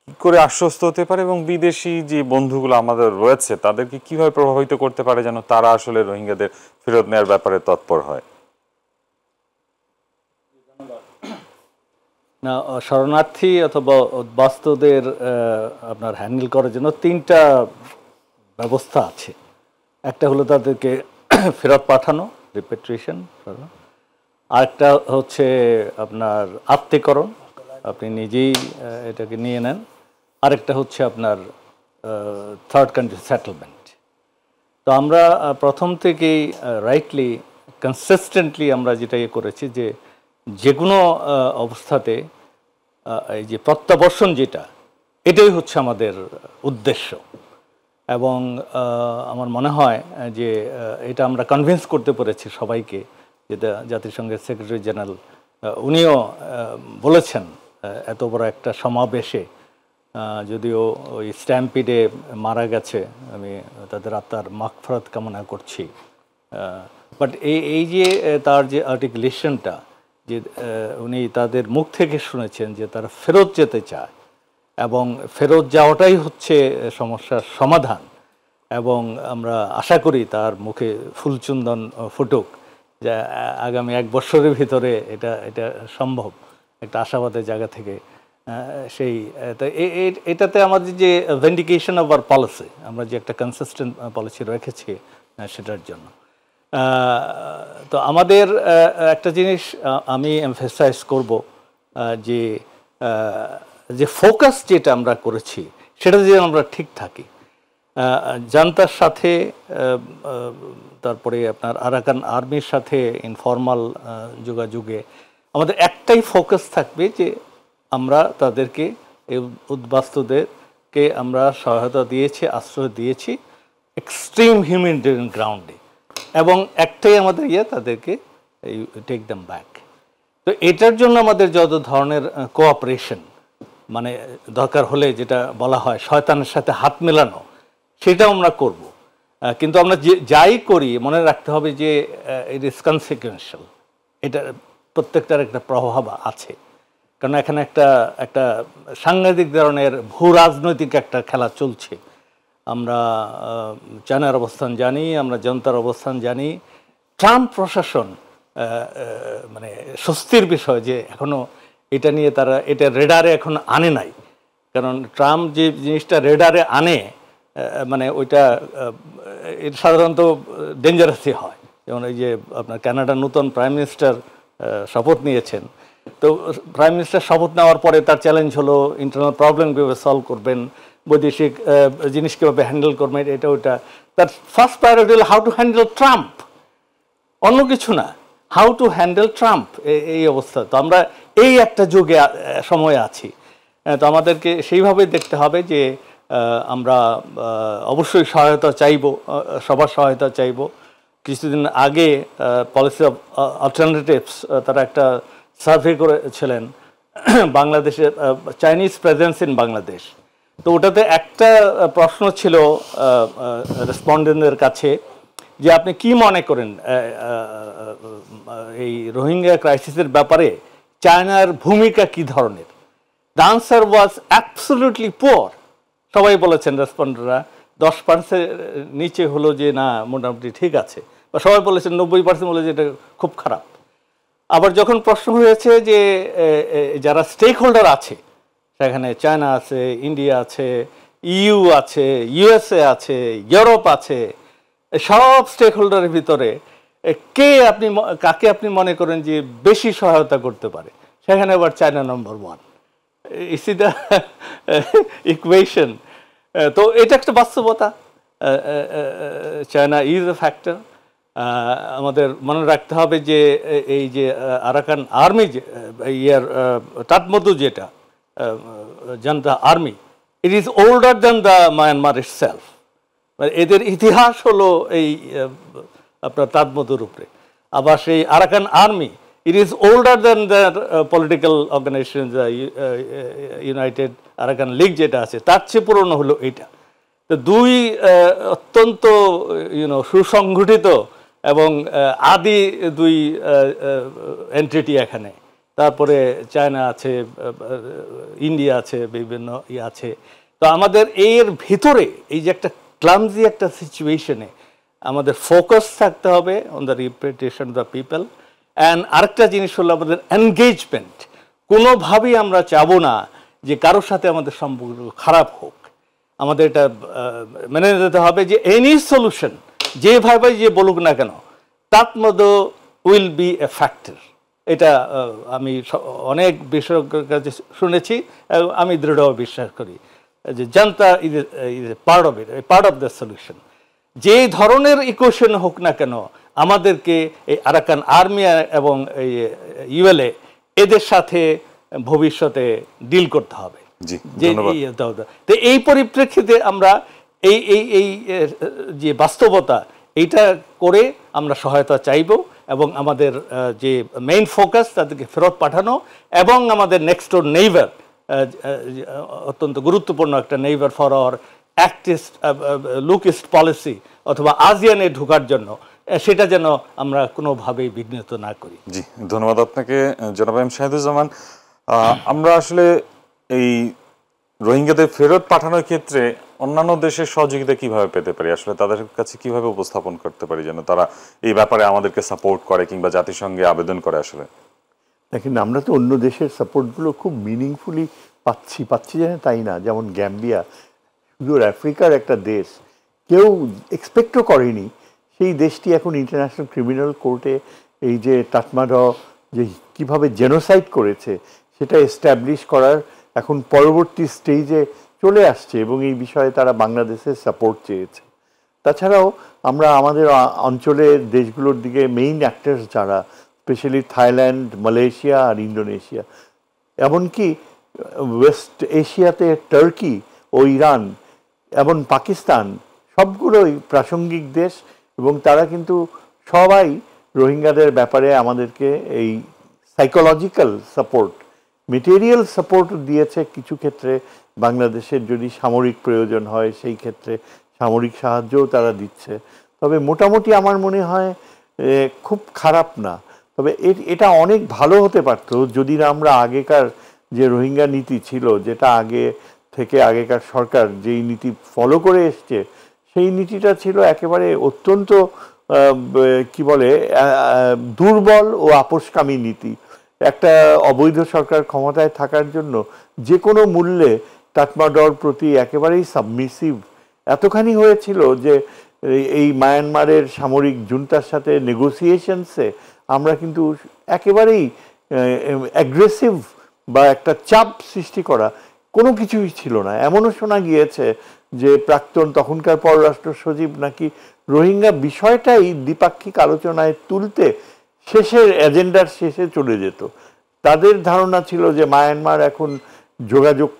কি করে আশ্বস্ত হতে পারে, এবং বিদেশি যে বন্ধুগুলো আমাদের রয়েছে তাদেরকে কিভাবে প্রভাবিত করতে পারে যেন তারা আসলে রোহিঙ্গাদের ফেরত নেয়ার ব্যাপারে তৎপর হয়? না, শরণার্থী অথবা উদ্বাস্তুদের আপনার হ্যান্ডেল করার জন্য তিনটা ব্যবস্থা আছে। একটা হলো তাদেরকে ফেরত পাঠানো, রিপেট্রিয়েশন। আরেকটা হচ্ছে আপনার আত্মীকরণ, আপনি নিজেই এটাকে নিয়ে নেন। আরেকটা হচ্ছে আপনার থার্ড কান্ট্রি সেটেলমেন্ট। তো আমরা প্রথম থেকেই রাইটলি কনসিস্টেন্টলি আমরা যেটা করেছি যে কোনো অবস্থাতে এই যে প্রত্যাবর্ষণ যেটা, এটাই হচ্ছে আমাদের উদ্দেশ্য। এবং আমার মনে হয় যে এটা আমরা কনভিন্স করতে পেরেছি সবাইকে, যেটা জাতিসংঘের সেক্রেটারি জেনারেল উনিও বলেছেন এত বড় একটা সমাবেশে, যদিও ওই স্ট্যাম্পিডে মারা গেছে, আমি তাদের আত্মার মাগফিরাত কামনা করছি। বাট এই যে তার যে আর্টিকুলেশনটা, যে উনি তাদের মুখ থেকে শুনেছেন যে তারা ফেরত যেতে চায়, এবং ফেরত যাওয়াটাই হচ্ছে সমস্যার সমাধান। এবং আমরা আশা করি তার মুখে ফুলচন্দন ফুটুক, যে আগামী 1 বছরের ভিতরে এটা সম্ভব, একটা আশাবাদের জায়গা থেকে। সেই এটাতে আমাদের যে ভেন্ডিকেশন অফ আওয়ার পলিসি, আমরা যে একটা কনসিস্টেন্ট পলিসি রেখেছি সেটার জন্য। তো আমাদের একটা জিনিস আমি এমফেসাইজ করব, যে ফোকাস যেটা আমরা করেছি সেটা যেন আমরা ঠিক থাকি। জান্তার সাথে, তারপরে আপনার আরাকান আর্মির সাথে ইনফর্মাল যোগাযোগে আমাদের একটাই ফোকাস থাকবে যে আমরা তাদেরকে, এই উদ্বাস্তুদেরকে আমরা সহায়তা দিয়েছি, আশ্রয় দিয়েছি এক্সট্রিম হিউম্যানিটেরিয়ান গ্রাউন্ডে, এবং একটাই আমাদের তাদেরকে টেক দেম ব্যাক। তো এটার জন্য আমাদের যত ধরনের কোঅপারেশন, মানে দরকার হলে যেটা বলা হয় শয়তানের সাথে হাত মেলানো, সেটাও আমরা করব। কিন্তু আমরা যাই করি মনে রাখতে হবে যে ইট ইজ কনসিকুয়েন্সিয়াল, এটা প্রত্যেকটার একটা প্রভাব আছে। কারণ এখানে একটা সাংঘাতিক ধরনের ভূ রাজনৈতিক একটা খেলা চলছে। আমরা চায়নার অবস্থান জানি, আমরা জনতার অবস্থান জানি। ট্রাম্প প্রশাসন মানে স্বস্তির বিষয় যে এখনও এটা নিয়ে তারা এটা রেডারে এখন আনে নাই। কারণ ট্রাম্প যে জিনিসটা রেডারে আনে, মানে ওইটা সাধারণত ডেঞ্জারাসই হয়। যেমন এই যে আপনার কানাডার নতুন প্রাইম মিনিস্টার শপথ নিয়েছেন, তো প্রাইম মিনিস্টার শপথ নেওয়ার পরে তার চ্যালেঞ্জ হলো ইন্টারনাল প্রবলেম কীভাবে সলভ করবেন, বৈদেশিক জিনিস কীভাবে হ্যান্ডেল করবেন, এটা ওইটা। তার ফার্স্ট প্রায়োরিটি হলো হাউ টু হ্যান্ডেল ট্রাম্প, অন্য কিছু না, হাউ টু হ্যান্ডেল ট্রাম্প। এই অবস্থা তো আমরা এই একটা যুগে সময়ে আছি। তো আমাদেরকে সেইভাবে দেখতে হবে যে আমরা অবশ্যই সহায়তা চাইব, সবার সহায়তা চাইব। কিছুদিন আগে পলিসি অফ অল্টারনেটিভস তারা একটা সার্ভে করেছিলেন বাংলাদেশের চাইনিজ প্রেজেন্স ইন বাংলাদেশ। তো ওটাতে একটা প্রশ্ন ছিল রেসপন্ডেন্টদের কাছে যে আপনি কি মনে করেন এই রোহিঙ্গা ক্রাইসিসের ব্যাপারে চায়নার ভূমিকা কি ধরনের? The answer was absolutely poor. সবাই বলেছেন রেসপন্ডাররা, 10% নিচে হলো যে না মোটামুটি ঠিক আছে, বা সবাই বলেছেন 90% বলে যে এটা খুব খারাপ। আবার যখন প্রশ্ন হয়েছে যে যারা স্টেক হোল্ডার আছে, সেখানে চায়না আছে, ইন্ডিয়া আছে, ইউ আছে, ইউএসএ আছে, ইউরোপ আছে, সব স্টেক হোল্ডারের ভিতরে কাকে আপনি মনে করেন যে বেশি সহায়তা করতে পারে, সেখানে আবার China number 1। EC the equation. তো এটা একটা বাস্তবতা। China is a factor. আমাদের মনে রাখতে হবে যে এই যে আরাকান আর্মি, তাতমধু যেটা junta army, it is older than the Myanmar itself. এদের ইতিহাস হলো এই আপনার তাতমধুর উপরে। আবার সেই Arakan army, it is older than their political organization, United Arakan League যেটা আছে, তার চেয়ে পুরনো হলো এইটা। তো দুই অত্যন্ত সুসংগঠিত এবং আদি দুই এন্টিটি এখানে। তারপরে চায়না আছে, ইন্ডিয়া আছে, বিভিন্ন আছে। তো আমাদের এর ভিতরে এই যে একটা ক্লামজি একটা সিচুয়েশনে আমাদের ফোকাস থাকতে হবে on the representation of the people. And আরেকটা জিনিস হলো আমাদের এনগেজমেন্ট। কোনোভাবেই আমরা চাবো না যে কারোর সাথে আমাদের সম্পর্ক খারাপ হোক। আমাদের এটা মেনে নিতে হবে যে এনি সলিউশন যেভাবে যে বলুক না কেন, তাতমধু উইল বি এ ফ্যাক্টর। এটা আমি অনেক বিশেষজ্ঞের কাছে শুনেছি, আমি দৃঢ় বিশ্বাস করি যে junta is a part of the solution. যে ধরনের ইকুয়েশন হোক না কেন, আমাদেরকে এই আরাকান আর্মি এবং এই ইউএলএ এদের সাথে ভবিষ্যতে ডিল করতে হবে। তো এই পরিপ্রেক্ষিতে আমরা এই এই এই যে বাস্তবতা, এইটা করে আমরা সহায়তা চাইব এবং আমাদের যে মেইন ফোকাস তাদেরকে ফেরত পাঠানো এবং আমাদের নেক্সট ডোর নেইবার, অত্যন্ত গুরুত্বপূর্ণ একটা neighbour for our Act East লুকিস্ট policy অথবা আসিয়ানে ঢোকার জন্য, সেটা যেন আমরা কোনোভাবেই বিঘ্নিত না করি। জি, ধন্যবাদ আপনাকে জনাব এম শাহিদুজ্জামান। আমরা আসলে এই রোহিঙ্গাদের ফেরত পাঠানোর ক্ষেত্রে অন্যান্য দেশের সহযোগিতা কিভাবে পেতে পারি, আসলে তাদের কাছে কিভাবে উপস্থাপন করতে পারি যেন তারা এই ব্যাপারে আমাদেরকে সাপোর্ট করে কিংবা জাতিসংঘে আবেদন করে? আসলে দেখেন, আমরা তো অন্য দেশের সাপোর্টগুলো খুব মিনিংফুলি পাচ্ছি যেন তাই না। যেমন গ্যাম্বিয়া, শুধু আফ্রিকার একটা দেশ, কেউ এক্সপেক্টও করেনি সেই দেশটি এখন ইন্টারন্যাশনাল ক্রিমিনাল কোর্টে এই যে তাতমাদাহ যে কীভাবে জেনোসাইড করেছে সেটা এস্টাবলিশ করার এখন পরবর্তী স্টেজে চলে আসছে এবং এই বিষয়ে তারা বাংলাদেশের সাপোর্ট চেয়েছে। তাছাড়াও আমরা আমাদের অঞ্চলের দেশগুলোর দিকে মেইন অ্যাক্টার্স যারা, স্পেশালি থাইল্যান্ড, মালয়েশিয়া আর ইন্দোনেশিয়া, এমনকি ওয়েস্ট এশিয়াতে টার্কি ও ইরান এবং পাকিস্তান, সবগুলোই প্রাসঙ্গিক দেশ এবং তারা কিন্তু সবাই রোহিঙ্গাদের ব্যাপারে আমাদেরকে এই সাইকোলজিক্যাল সাপোর্ট, মেটেরিয়াল সাপোর্ট দিয়েছে। কিছু ক্ষেত্রে বাংলাদেশের যদি সামরিক প্রয়োজন হয় সেই ক্ষেত্রে সামরিক সাহায্যও তারা দিচ্ছে। তবে মোটামুটি আমার মনে হয় খুব খারাপ না। তবে এটা অনেক ভালো হতে পারত যদি না আমরা আগেকার যে রোহিঙ্গা নীতি ছিল, যেটা আগে থেকে আগেকার সরকার যেই নীতি ফলো করে এসছে, সেই নীতিটা ছিল একেবারে অত্যন্ত কি বলে দুর্বল ও আপোষকামী নীতি। একটা অবৈধ সরকার ক্ষমতায় থাকার জন্য যে কোনো মূল্যে তাতমাদাহর প্রতি একেবারেই সাবমিসিভ এতখানি হয়েছিল যে এই মায়ানমারের সামরিক জুন্টার সাথে নেগোসিয়েশনসে আমরা কিন্তু একেবারেই অ্যাগ্রেসিভ বা একটা চাপ সৃষ্টি করা কোনো কিছুই ছিল না। এমনও শোনা গিয়েছে যে প্রাক্তন তখনকার পররাষ্ট্র সচিব নাকি রোহিঙ্গা বিষয়টাই দ্বিপাক্ষিক আলোচনায় তুলতে শেষের এজেন্ডার শেষে চলে যেত। তাদের ধারণা ছিল যে মায়ানমার এখন যোগাযোগ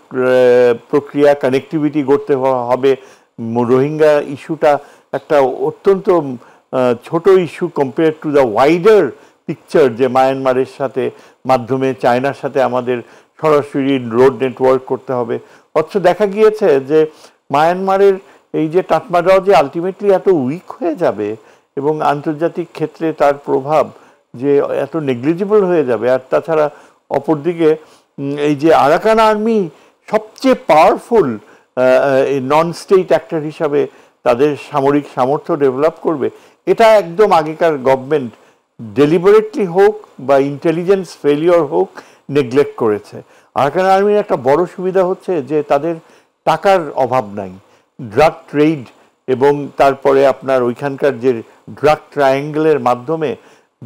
প্রক্রিয়া, কানেক্টিভিটি করতে হবে, রোহিঙ্গা ইস্যুটা একটা অত্যন্ত ছোট issue compare to the wider picture, যে মায়ানমারের সাথে মাধ্যমে চায়নার সাথে আমাদের সরাসরি রোড নেটওয়ার্ক করতে হবে। অথচ দেখা গিয়েছে যে মায়ানমারের এই যে তাতমাদাহ যে আলটিমেটলি এত উইক হয়ে যাবে এবং আন্তর্জাতিক ক্ষেত্রে তার প্রভাব যে এত নেগলিজিবল হয়ে যাবে। আর তাছাড়া অপরদিকে এই যে আরাকান আর্মি সবচেয়ে পাওয়ারফুল নন স্টেট অ্যাক্টর হিসাবে তাদের সামরিক সামর্থ্য ডেভেলপ করবে, এটা একদম আগেকার গভর্নমেন্ট ডেলিবারেটলি হোক বা ইন্টেলিজেন্স ফেলিওর হোক নেগলেক্ট করেছে। আরাকান আর্মির একটা বড় সুবিধা হচ্ছে যে তাদের টাকার অভাব নাই। ড্রাগ ট্রেড এবং তারপরে আপনার ওইখানকার যে ড্রাগ ট্রায়াঙ্গেলের মাধ্যমে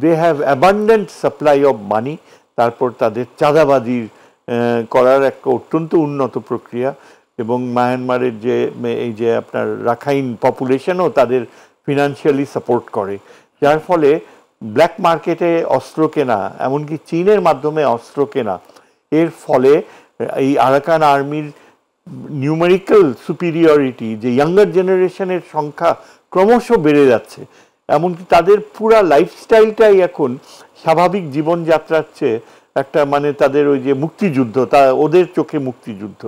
they have abundant supply of money. তারপর তাদের চাঁদাবাজির করার একটা অত্যন্ত উন্নত প্রক্রিয়া, এবং মায়ানমারের যে এই যে আপনার রাখাইন পপুলেশনও তাদের ফিনান্সিয়ালি সাপোর্ট করে, যার ফলে ব্ল্যাক মার্কেটে অস্ত্র কেনা, এমনকি চীনের মাধ্যমে অস্ত্র কেনা, এর ফলে এই আরাকান আর্মির নিউমেরিক্যাল সুপিরিয়রিটি, যে ইয়াঙ্গার জেনারেশনের সংখ্যা ক্রমশ বেড়ে যাচ্ছে, এমনকি তাদের পুরা লাইফস্টাইলটাই এখন স্বাভাবিক জীবনযাত্রার চেয়ে একটা মানে তাদের ওই যে মুক্তিযুদ্ধ, তা ওদের চোখে মুক্তিযুদ্ধ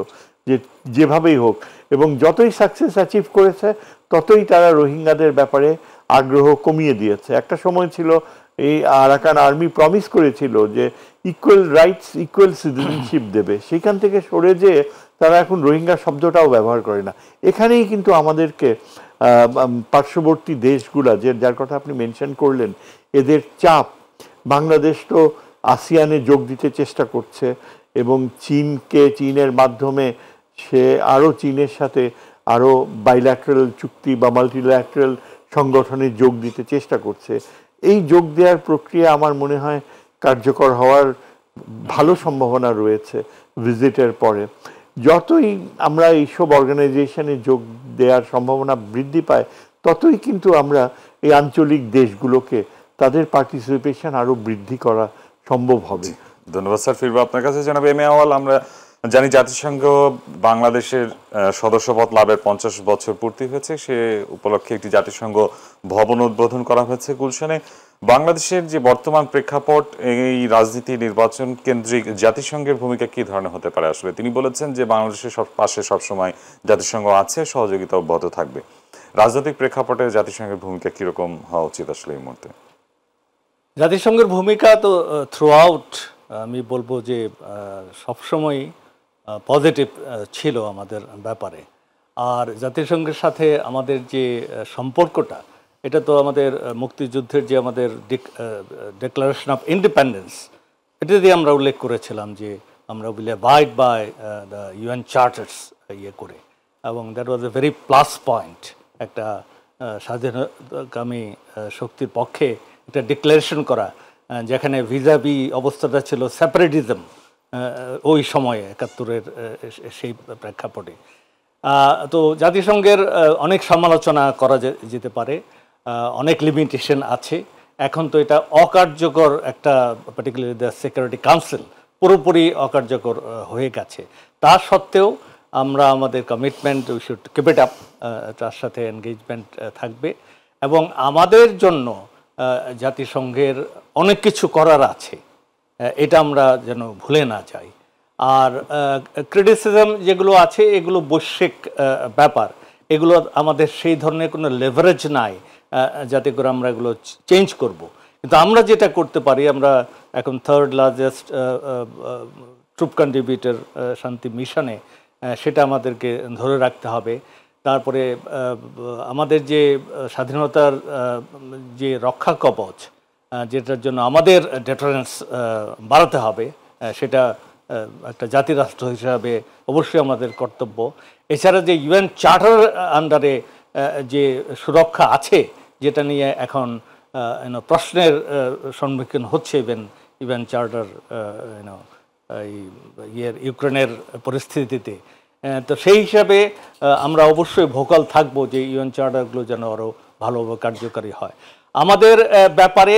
যে যেভাবেই হোক। এবং যতই সাকসেস অ্যাচিভ করেছে ততই তারা রোহিঙ্গাদের ব্যাপারে আগ্রহ কমিয়ে দিয়েছে। একটা সময় ছিল এই আরাকান আর্মি প্রমিস করেছিল যে ইকুয়াল রাইটস ইকুয়াল সিটিজেনশিপ দেবে, সেখান থেকে সরে যেয়ে তারা এখন রোহিঙ্গা শব্দটাও ব্যবহার করে না। এখানেই কিন্তু আমাদেরকে পার্শ্ববর্তী দেশগুলা যার কথা আপনি মেনশন করলেন, এদের চাপ, বাংলাদেশ তো আসিয়ানে যোগ দিতে চেষ্টা করছে এবং চীনের মাধ্যমে সে আরও চীনের সাথে আরও বাইল্যাটারাল চুক্তি বা মাল্টিল্যাটারাল সংগঠনে যোগ দিতে চেষ্টা করছে। এই যোগ দেওয়ার প্রক্রিয়া আমার মনে হয় কার্যকর হওয়ার ভালো সম্ভাবনা রয়েছে ভিজিটের পরে। যতই আমরা এইসব অর্গানাইজেশনে যোগ দেওয়ার সম্ভাবনা বৃদ্ধি পায়, ততই কিন্তু আমরা এই আঞ্চলিক দেশগুলোকে তাদের পার্টিসিপেশন আরও বৃদ্ধি করা সম্ভব হবে। ধন্যবাদ স্যার, ফিরবো আপনার কাছে। জানাবো এম এ আওয়াল, আমরা জানি জাতিসংঘ বাংলাদেশের সদস্যপদ লাভের 50 বছর পূর্তি হয়েছে, সে উপলক্ষে একটি জাতিসংঘ ভবন উদ্বোধন করা হয়েছে গুলশানে। বাংলাদেশের যে বর্তমান প্রেক্ষাপট, এই রাজনীতি নির্বাচন কেন্দ্রিক জাতিসংঘের ভূমিকা কী ধরনের হতে পারে? আসলে তিনি বলেছেন যে বাংলাদেশের পাশে সবসময় জাতিসংঘ আছে, সহযোগিতা অব্যাহত থাকবে। রাজনৈতিক প্রেক্ষাপটে জাতিসংঘের ভূমিকা কীরকম হওয়া উচিত আসলে এই মুহূর্তে? জাতিসংঘের ভূমিকা তো থ্রু আউট আমি বলবো যে সবসময় পজিটিভ ছিল আমাদের ব্যাপারে। আর জাতিসংঘের সাথে আমাদের যে সম্পর্কটা, এটা তো আমাদের মুক্তিযুদ্ধের যে আমাদের ডিক্লারেশন অফ ইন্ডিপেন্ডেন্স, এটা দিয়ে আমরা উল্লেখ করেছিলাম যে আমরা will abide by the UN charters ইয়ে করে, এবং that was a very plus point. একটা স্বাধীনতাকামী শক্তির পক্ষে একটা ডিক্লারেশন করা, যেখানে ভিজাভি অবস্থাটা ছিল সেপারেটিজম ওই সময়ে 71-এর সেই প্রেক্ষাপটে। তো জাতিসংঘের অনেক সমালোচনা করা যেতে পারে, অনেক লিমিটেশন আছে। এখন তো এটা অকার্যকর একটা, পার্টিকুলারলি দ্য সিকিউরিটি কাউন্সিল পুরোপুরি অকার্যকর হয়ে গেছে। তা সত্ত্বেও আমরা আমাদের commitment, we should keep it up, তার সাথে এনগেজমেন্ট থাকবে। এবং আমাদের জন্য জাতিসংঘের অনেক কিছু করার আছে, এটা আমরা যেন ভুলে না যাই। আর ক্রিটিসিজম যেগুলো আছে এগুলো বৈশ্বিক ব্যাপার, এগুলো আমাদের সেই ধরনের কোনো লেভারেজ নাই যাতে করে আমরা এগুলো চেঞ্জ করব। কিন্তু আমরা যেটা করতে পারি, আমরা এখন 3rd লার্জেস্ট ট্রুপ কন্ট্রিবিউটর শান্তি মিশনে, সেটা আমাদেরকে ধরে রাখতে হবে। তারপরে আমাদের যে স্বাধীনতার যে রক্ষা কবচ, যেটার জন্য আমাদের ডেটারেন্স বাড়াতে হবে, সেটা একটা জাতিরাষ্ট্র হিসাবে অবশ্যই আমাদের কর্তব্য। এছাড়া যে ইউএন চার্টার আন্ডারে যে সুরক্ষা আছে, যেটা নিয়ে এখন প্রশ্নের সম্মুখীন হচ্ছে ইউএন চার্টার ইউক্রেনের পরিস্থিতিতে, তো সেই হিসাবে আমরা অবশ্যই ভোকাল থাকবো যে ইউএন চার্টারগুলো যেন আরও ভালোভাবে কার্যকারী হয়। আমাদের ব্যাপারে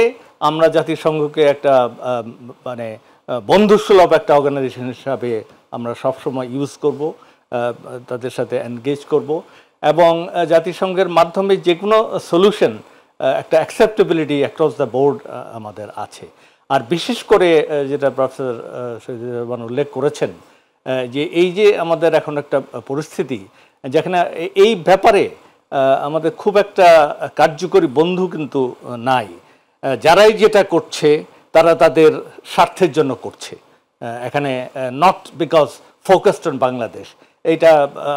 আমরা জাতিসংঘকে একটা মানে বন্ধুসুলভ একটা অর্গানাইজেশন হিসাবে আমরা সবসময় ইউজ করব, তাদের সাথে এনগেজ করব, এবং জাতিসংঘের মাধ্যমে যে কোনো সলিউশন একটা অ্যাকসেপ্টেবিলিটি অ্যাক্রস দ্য বোর্ড আমাদের আছে। আর বিশেষ করে যেটা প্রফেসর শহীদুর রহমান উল্লেখ করেছেন, যে এই যে আমাদের এখন একটা পরিস্থিতি যেখানে এই ব্যাপারে আমাদের খুব একটা কার্যকরী বন্ধু কিন্তু নাই। যারাই যেটা করছে তারা তাদের স্বার্থের জন্য করছে, এখানে not because focused on Bangladesh. এইটা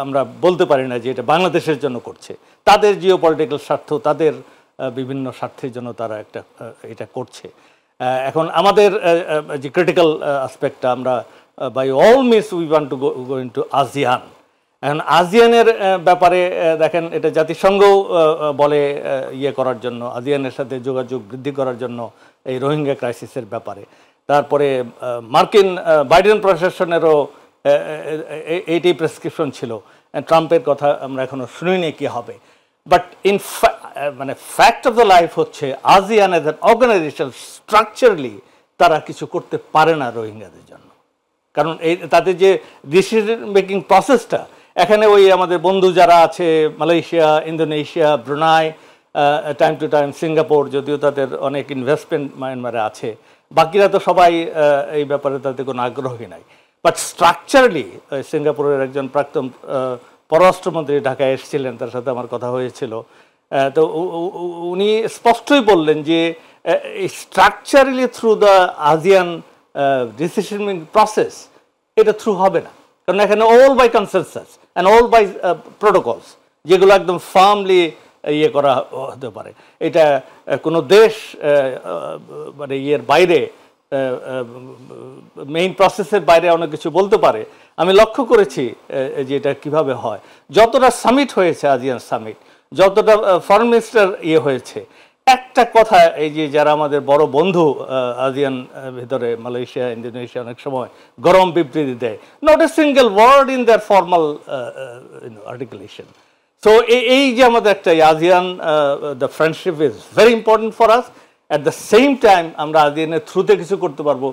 আমরা বলতে পারি না যে এটা বাংলাদেশের জন্য করছে, তাদের জিও পলিটিক্যাল স্বার্থ, তাদের বিভিন্ন স্বার্থের জন্য তারা এটা করছে। এখন আমাদের যে ক্রিটিক্যাল অ্যাসপেক্টটা, আমরা by all means we want to go into ASEAN. এখন আসিয়ানের ব্যাপারে দেখেন, এটা জাতিসংঘও বলে ইয়ে করার জন্য, আসিয়ানের সাথে যোগাযোগ বৃদ্ধি করার জন্য এই রোহিঙ্গা ক্রাইসিসের ব্যাপারে। তারপরে মার্কিন বাইডেন প্রশাসনেরও এইটাই প্রেসক্রিপশন ছিল। ট্রাম্পের কথা আমরা এখনো শুনিনি কি হবে। বাট মানে ফ্যাক্ট অফ দ্য লাইফ হচ্ছে ASEAN as an organization structurally তারা কিছু করতে পারে না রোহিঙ্গাদের জন্য। কারণ এই তাদের যে ডিসিশন মেকিং প্রসেসটা, এখানে ওই আমাদের বন্ধু যারা আছে Malaysia, Indonesia, Brunei, time to time Singapore, যদিও তাদের অনেক ইনভেস্টমেন্ট মায়ানমারে আছে, বাকিরা তো সবাই এই ব্যাপারে তাদের কোনো আগ্রহী নাই। বাট স্ট্রাকচারালি সিঙ্গাপুরের একজন প্রাক্তন পররাষ্ট্রমন্ত্রী ঢাকায় এসেছিলেন, তার সাথে আমার কথা হয়েছিল। তো উনি স্পষ্টই বললেন যে structurally through the ASEAN decision making process এটা থ্রু হবে না। কারণ এখানে all by consensus and all by protocols, যেগুলো একদম ফার্মলি ইয়ে করা হতে পারে। এটা কোনো দেশ মানে ইয়ের বাইরে, মেইন প্রসেসের বাইরে অনেক কিছু বলতে পারে। আমি লক্ষ্য করেছি যে এটা কীভাবে হয়। যতটা সামিট হয়েছে, আসিয়ান সামিট, যতটা ফরেন মিনিস্টার ইয়ে হয়েছে, একটা কথা, এই যে যারা আমাদের বড় বন্ধু আসিয়ান ভিতরে, মালয়েশিয়া, ইন্দোনেশিয়া, অনেক সময় গরম বিবৃতি দেয়, not a single word in their formal articulation. So এই যে আমাদের একটা ASEAN, the friendship is very important for us. At the same time আমরা আসিয়ানের থ্রুতে কিছু করতে পারবো,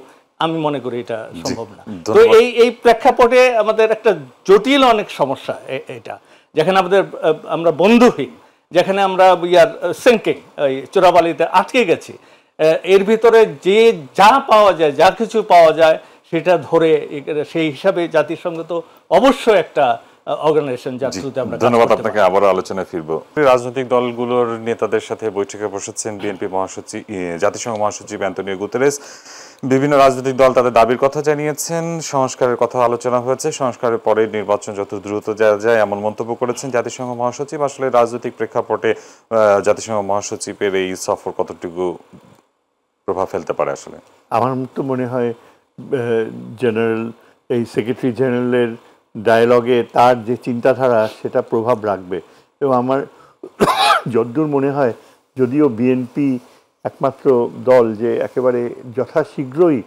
আমি মনে করি এটা সম্ভব না। তো এই প্রেক্ষাপটে আমাদের একটা জটিল অনেক সমস্যা এটা, যেখানে আমরা বন্ধুহীন, যেখানে আমরা উই আর সিঙ্কিং, ওই চোরাবালিতে আটকে গেছি। এর ভিতরে যে যা পাওয়া যায়, যা কিছু পাওয়া যায় সেটা ধরে, সেই হিসাবে জাতিসংঘ তো অবশ্যই একটা অর্গানাইজেশন, যার থ্রুতে আমরা। ধন্যবাদ আপনাকে। আবারও আলোচনায় ফিরবো। রাজনৈতিক দলগুলোর নেতাদের সাথে বৈঠকে বসেছেন বিএনপি মহাসচিব, জাতিসংঘ মহাসচিব অ্যান্টনিও গুতেরেস। বিভিন্ন রাজনৈতিক দল তাদের দাবির কথা জানিয়েছেন, সংস্কারের কথা আলোচনা হয়েছে, সংস্কারের পরে নির্বাচন যত দ্রুত যায় এমন মন্তব্য করেছেন জাতিসংঘ মহাসচিব। আসলে রাজনৈতিক প্রেক্ষাপটে জাতিসংঘ মহাসচিবের এই সফর কতটুকু প্রভাব ফেলতে পারে? আসলে আমার তো মনে হয় জেনারেল, এই সেক্রেটারি জেনারেলের ডায়ালগে তার যে চিন্তাধারা, সেটা প্রভাব রাখবে। এবং আমার যদ্দূর মনে হয়, যদিও বিএনপি একমাত্র দল যে একেবারে যথাশীঘ্রই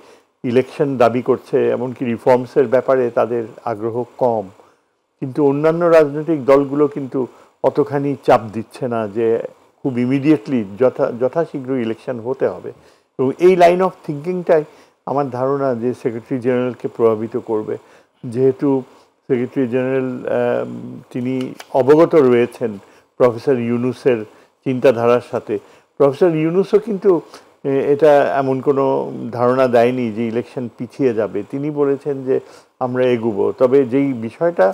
ইলেকশন দাবি করছে, এমনকি রিফর্মসের ব্যাপারে তাদের আগ্রহ কম, কিন্তু অন্যান্য রাজনৈতিক দলগুলো কিন্তু অতখানি চাপ দিচ্ছে না যে খুব ইমিডিয়েটলি যথাশীঘ্রই ইলেকশন হতে হবে। এবং এই লাইন অফ থিঙ্কিংটাই আমার ধারণা যে সেক্রেটারি জেনারেলকে প্রভাবিত করবে। যেহেতু সেক্রেটারি জেনারেল তিনি অবগত রয়েছেন প্রফেসর ইউনুসের চিন্তাধারার সাথে। প্রফেসর ইউনুসও কিন্তু এটা এমন কোনো ধারণা দেয়নি যে ইলেকশন পিছিয়ে যাবে। তিনি বলেছেন যে আমরা এগুবো, তবে যেই বিষয়টা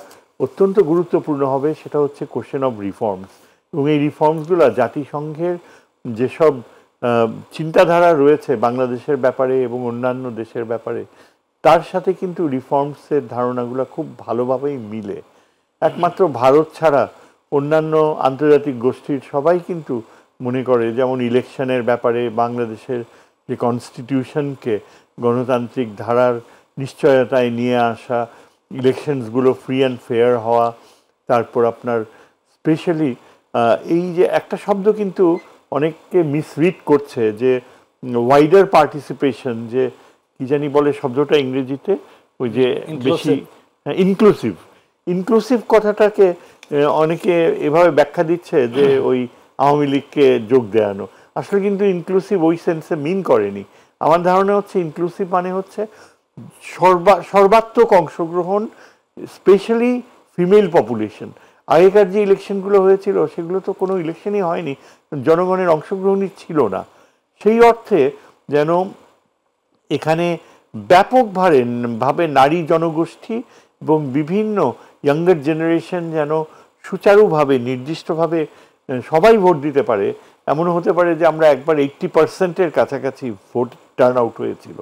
অত্যন্ত গুরুত্বপূর্ণ হবে সেটা হচ্ছে কোশ্চেন অফ রিফর্মস। এবং এই রিফর্মসগুলো জাতিসংঘের যেসব চিন্তাধারা রয়েছে বাংলাদেশের ব্যাপারে এবং অন্যান্য দেশের ব্যাপারে, তার সাথে কিন্তু রিফর্মসের ধারণাগুলো খুব ভালোভাবেই মিলে। একমাত্র ভারত ছাড়া অন্যান্য আন্তর্জাতিক গোষ্ঠীর সবাই কিন্তু মনে করে, যেমন ইলেকশনের ব্যাপারে বাংলাদেশের যে কনস্টিটিউশনকে গণতান্ত্রিক ধারার নিশ্চয়তায় নিয়ে আসা, ইলেকশনসগুলো ফ্রি অ্যান্ড ফেয়ার হওয়া, তারপর আপনার স্পেশালি এই যে একটা শব্দ কিন্তু অনেককে মিসরিড করছে, যে ওয়াইডার পার্টিসিপেশন, যে কি জানি বলে শব্দটা ইংরেজিতে, ওই যে বেশি ইনক্লুসিভ কথাটাকে অনেকে এভাবে ব্যাখ্যা দিচ্ছে যে ওই আওয়ামী লীগকে যোগ দেয়ানো। আসলে কিন্তু ইনক্লুসিভ ওই সেন্সে মিন করেনি। আমার ধারণা হচ্ছে ইনক্লুসিভ মানে হচ্ছে সর্বাত্মক অংশগ্রহণ, স্পেশালি ফিমেল পপুলেশন। আগেকার যে ইলেকশনগুলো হয়েছিল সেগুলো তো কোনো ইলেকশনই হয়নি, জনগণের অংশগ্রহণই ছিল না। সেই অর্থে যেন এখানে ব্যাপকভাবে নারী জনগোষ্ঠী এবং বিভিন্ন ইয়াঙ্গার জেনারেশন যেন সুচারুভাবে নির্দিষ্টভাবে সবাই ভোট দিতে পারে, এমনও হতে পারে যে আমরা একবার 80%-এর কাছাকাছি ভোট টার্ন আউট হয়েছিল।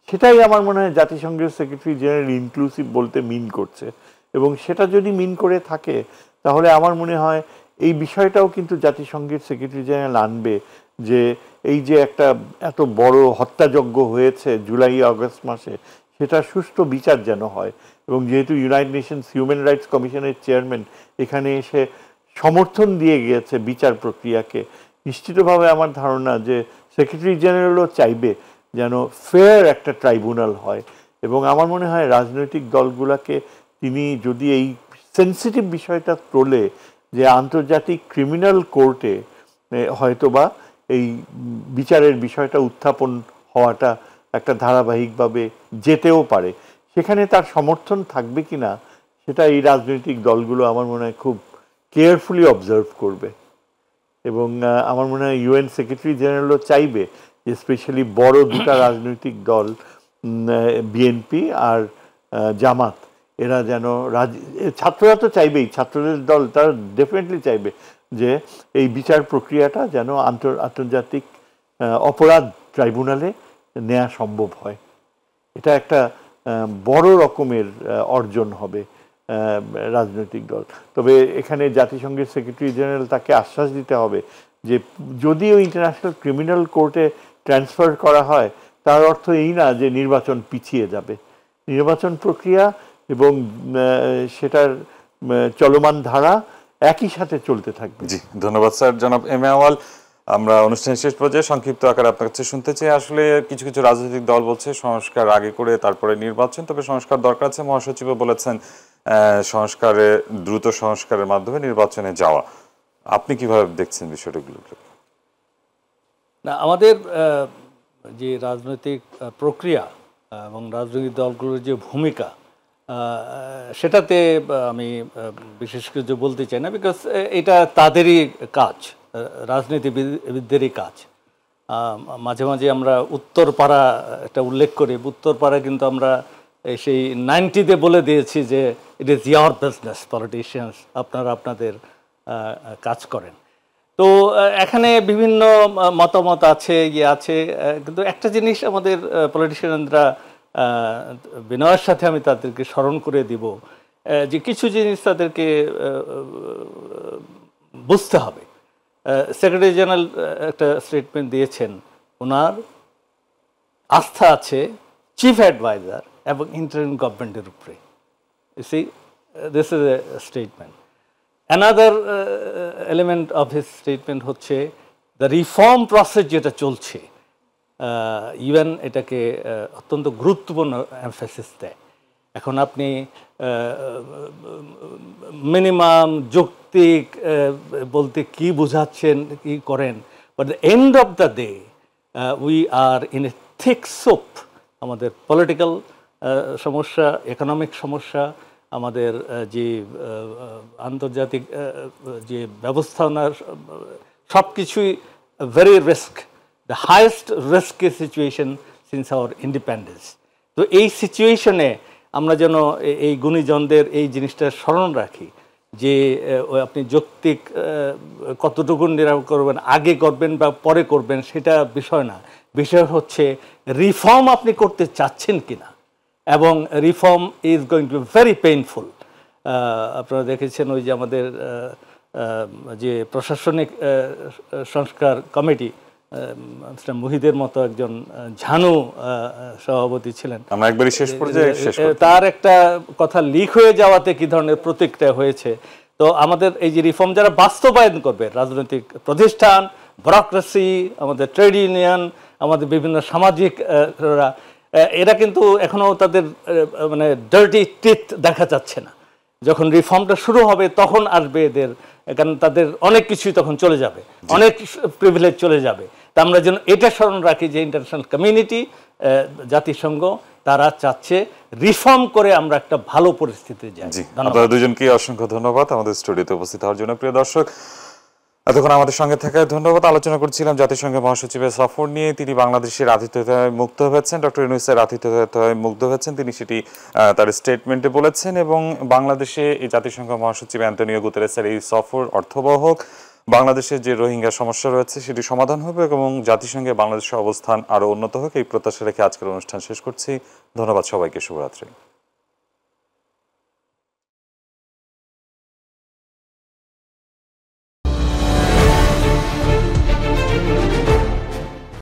সেটাই আমার মনে হয় জাতিসংঘের সেক্রেটারি জেনারেল ইনক্লুসিভ বলতে মিন করছে, এবং সেটা যদি মিন করে থাকে তাহলে আমার মনে হয় এই বিষয়টাও কিন্তু জাতিসংঘের সেক্রেটারি জেনারেল আনবে, যে এই যে একটা এত বড় হত্যাযজ্ঞ হয়েছে জুলাই আগস্ট মাসে, সেটা সুষ্ঠু বিচার যেন হয়। এবং যেহেতু ইউনাইটেড নেশনস হিউম্যান রাইটস কমিশনের চেয়ারম্যান এখানে এসে সমর্থন দিয়ে গিয়েছে বিচার প্রক্রিয়াকে, নিশ্চিতভাবে আমার ধারণা যে সেক্রেটারি জেনারেলও চাইবে যেন ফেয়ার একটা ট্রাইব্যুনাল হয়। এবং আমার মনে হয় রাজনৈতিক দলগুলোকে তিনি যদি এই সেন্সিটিভ বিষয়টা তোলে যে আন্তর্জাতিক ক্রিমিনাল কোর্টে হয়তোবা এই বিচারের বিষয়টা উত্থাপন হওয়াটা একটা ধারাবাহিকভাবে যেতেও পারে, সেখানে তার সমর্থন থাকবে কিনা সেটা এই রাজনৈতিক দলগুলো আমার মনে হয় খুব কেয়ারফুলি অবজার্ভ করবে। এবং আমার মনে হয় ইউএন সেক্রেটারি জেনারেলও চাইবে যে স্পেশালি বড় দুটা রাজনৈতিক দল বিএনপি আর জামাত, এরা যেন ছাত্ররা তো চাইবেই, ছাত্রদের দল তারা ডেফিনেটলি চাইবে যে এই বিচার প্রক্রিয়াটা যেন আন্তর্জাতিক অপরাধ ট্রাইব্যুনালে নেওয়া সম্ভব হয়। এটা একটা বড় রকমের অর্জন হবে রাজনৈতিক দল। তবে এখানে জাতিসংঘের সেক্রেটারি জেনারেল তাকে আশ্বাস দিতে হবে যে যদিও ইন্টারন্যাশনাল ক্রিমিনাল কোর্টে ট্রান্সফার করা হয় তার অর্থ এই না যে নির্বাচন পিছিয়ে যাবে। নির্বাচন প্রক্রিয়া এবং সেটার চলমান ধারা একই সাথে চলতে থাকবে। জি, ধন্যবাদ স্যার। জনাব এম এ আউয়াল, আমরা অনুষ্ঠানের শেষ পর্যায়ে সংক্ষিপ্ত আকারে আপনার কাছে শুনতে চাই, আসলে কিছু কিছু রাজনৈতিক দল বলছে সংস্কার আগে করে তারপরে নির্বাচন, তবে সংস্কার দরকার আছে। মহাসচিবও বলেছেন দ্রুত সংস্কারের মাধ্যমে নির্বাচনে যাওয়া। আপনি কিভাবে দেখছেন বিষয়গুলো? না, আমাদের যে রাজনৈতিক প্রক্রিয়া এবং রাজনৈতিক দলগুলোর যে ভূমিকা, সেটাতে আমি বিশেষ কিছু বলতে চাই না, বিকজ এটা তাদেরই কাজ, রাজনীতিবিদদেরই কাজ। মাঝে মাঝে আমরা উত্তরপাড়া একটা উল্লেখ করি, উত্তরপাড়া কিন্তু আমরা সেই 90-তে বলে দিয়েছি যে it is year business politicians, আপনারা আপনাদের কাজ করেন। তো এখানে বিভিন্ন মতামত আছে, আছে, কিন্তু একটা জিনিস আমাদের পলিটিশিয়ানরা, বিনয়ের সাথে আমি তাদেরকে স্মরণ করে দিব যে কিছু জিনিস তাদেরকে বুঝতে হবে। সেক্রেটারি জেনারেল একটা স্টেটমেন্ট দিয়েছেন, ওনার আস্থা আছে চিফ অ্যাডভাইজার এবং ইন্টারিম গভর্নমেন্টের উপরে। See, this is a statement. Another element of his statement হচ্ছে দ্য রিফর্ম প্রসেস যেটা চলছে, ইউএন এটাকে অত্যন্ত গুরুত্বপূর্ণ এমফেসিস দেয়। এখন আপনি মিনিমাম যৌক্তিক বলতে কি বোঝাচ্ছেন, কি করেন, but the end of the day we are in a thick soup. আমাদের পলিটিক্যাল সমস্যা, ইকোনমিক সমস্যা, আমাদের যে আন্তর্জাতিক যে ব্যবস্থাপনার সব কিছুই very risk, the highest risky situation since our independence. তো এই সিচুয়েশনে আমরা যেন এই গুণীজনদের এই জিনিসটা স্মরণ রাখি যে আপনি যৌক্তিক কতটুকু নিরাপদ করবেন, আগে করবেন বা পরে করবেন সেটা বিষয় না, বিষয় হচ্ছে রিফর্ম আপনি করতে চাচ্ছেন কিনা, এবং reform is going to be very painful. আপনারা দেখেছেন ওই যে আমাদের যে প্রশাসনিক সংস্কার কমিটি, মিস্টার মুহিদের মতো একজন ঝানু সভাপতি ছিলেন, আমরা একবারই শেষ পর্যায়ে তার একটা কথা লিক হয়ে যাওয়াতে কি ধরনের প্রতিক্রিয়া হয়েছে। তো আমাদের এই যে রিফর্ম যারা বাস্তবায়ন করবে, রাজনৈতিক প্রতিষ্ঠান, ব্যুরোক্রেসি, আমাদের ট্রেড ইউনিয়ন, আমাদের বিভিন্ন সামাজিক এরা কিন্তু এখনো তাদের মানে ডার্টি টিথ দেখা যাচ্ছে না। যখন রিফর্মটা শুরু হবে তখন আসবে এদের, কারণ তাদের অনেক কিছুই তখন চলে যাবে, অনেক প্রিভিলেজ চলে যাবে। তা আমরা যেন এটা স্মরণ রাখি যে ইন্টারন্যাশনাল কমিউনিটি, জাতিসংঘ, তারা চাচ্ছে রিফর্ম করে আমরা একটা ভালো পরিস্থিতিতে যাই। আপনারা দুজনকে অসংখ্য ধন্যবাদ আমাদের স্টুডিওতে উপস্থিত হওয়ার জন্য। প্রিয় দর্শক, এতক্ষণ আমাদের সঙ্গে থাকায় ধন্যবাদ। আলোচনা করছিলাম জাতিসংঘের মহাসচিবের সফর নিয়ে। তিনি বাংলাদেশের আতিথ্যতায় মুগ্ধ হয়েছেন, ডক্টর ইউনূসের আতিথ্যতায় মুগ্ধ হয়েছেন, তিনি সেটি তার স্টেটমেন্টে বলেছেন। এবং বাংলাদেশে এই জাতিসংঘ মহাসচিব অ্যান্তোনিও গুতেরেসের এই সফর অর্থবহ হোক, বাংলাদেশের যে রোহিঙ্গা সমস্যা রয়েছে সেটি সমাধান হবে এবং জাতিসংঘে বাংলাদেশের অবস্থান আরও উন্নত হোক, এই প্রত্যাশা রেখে আজকের অনুষ্ঠান শেষ করছি। ধন্যবাদ সবাইকে, শুভরাত্রি।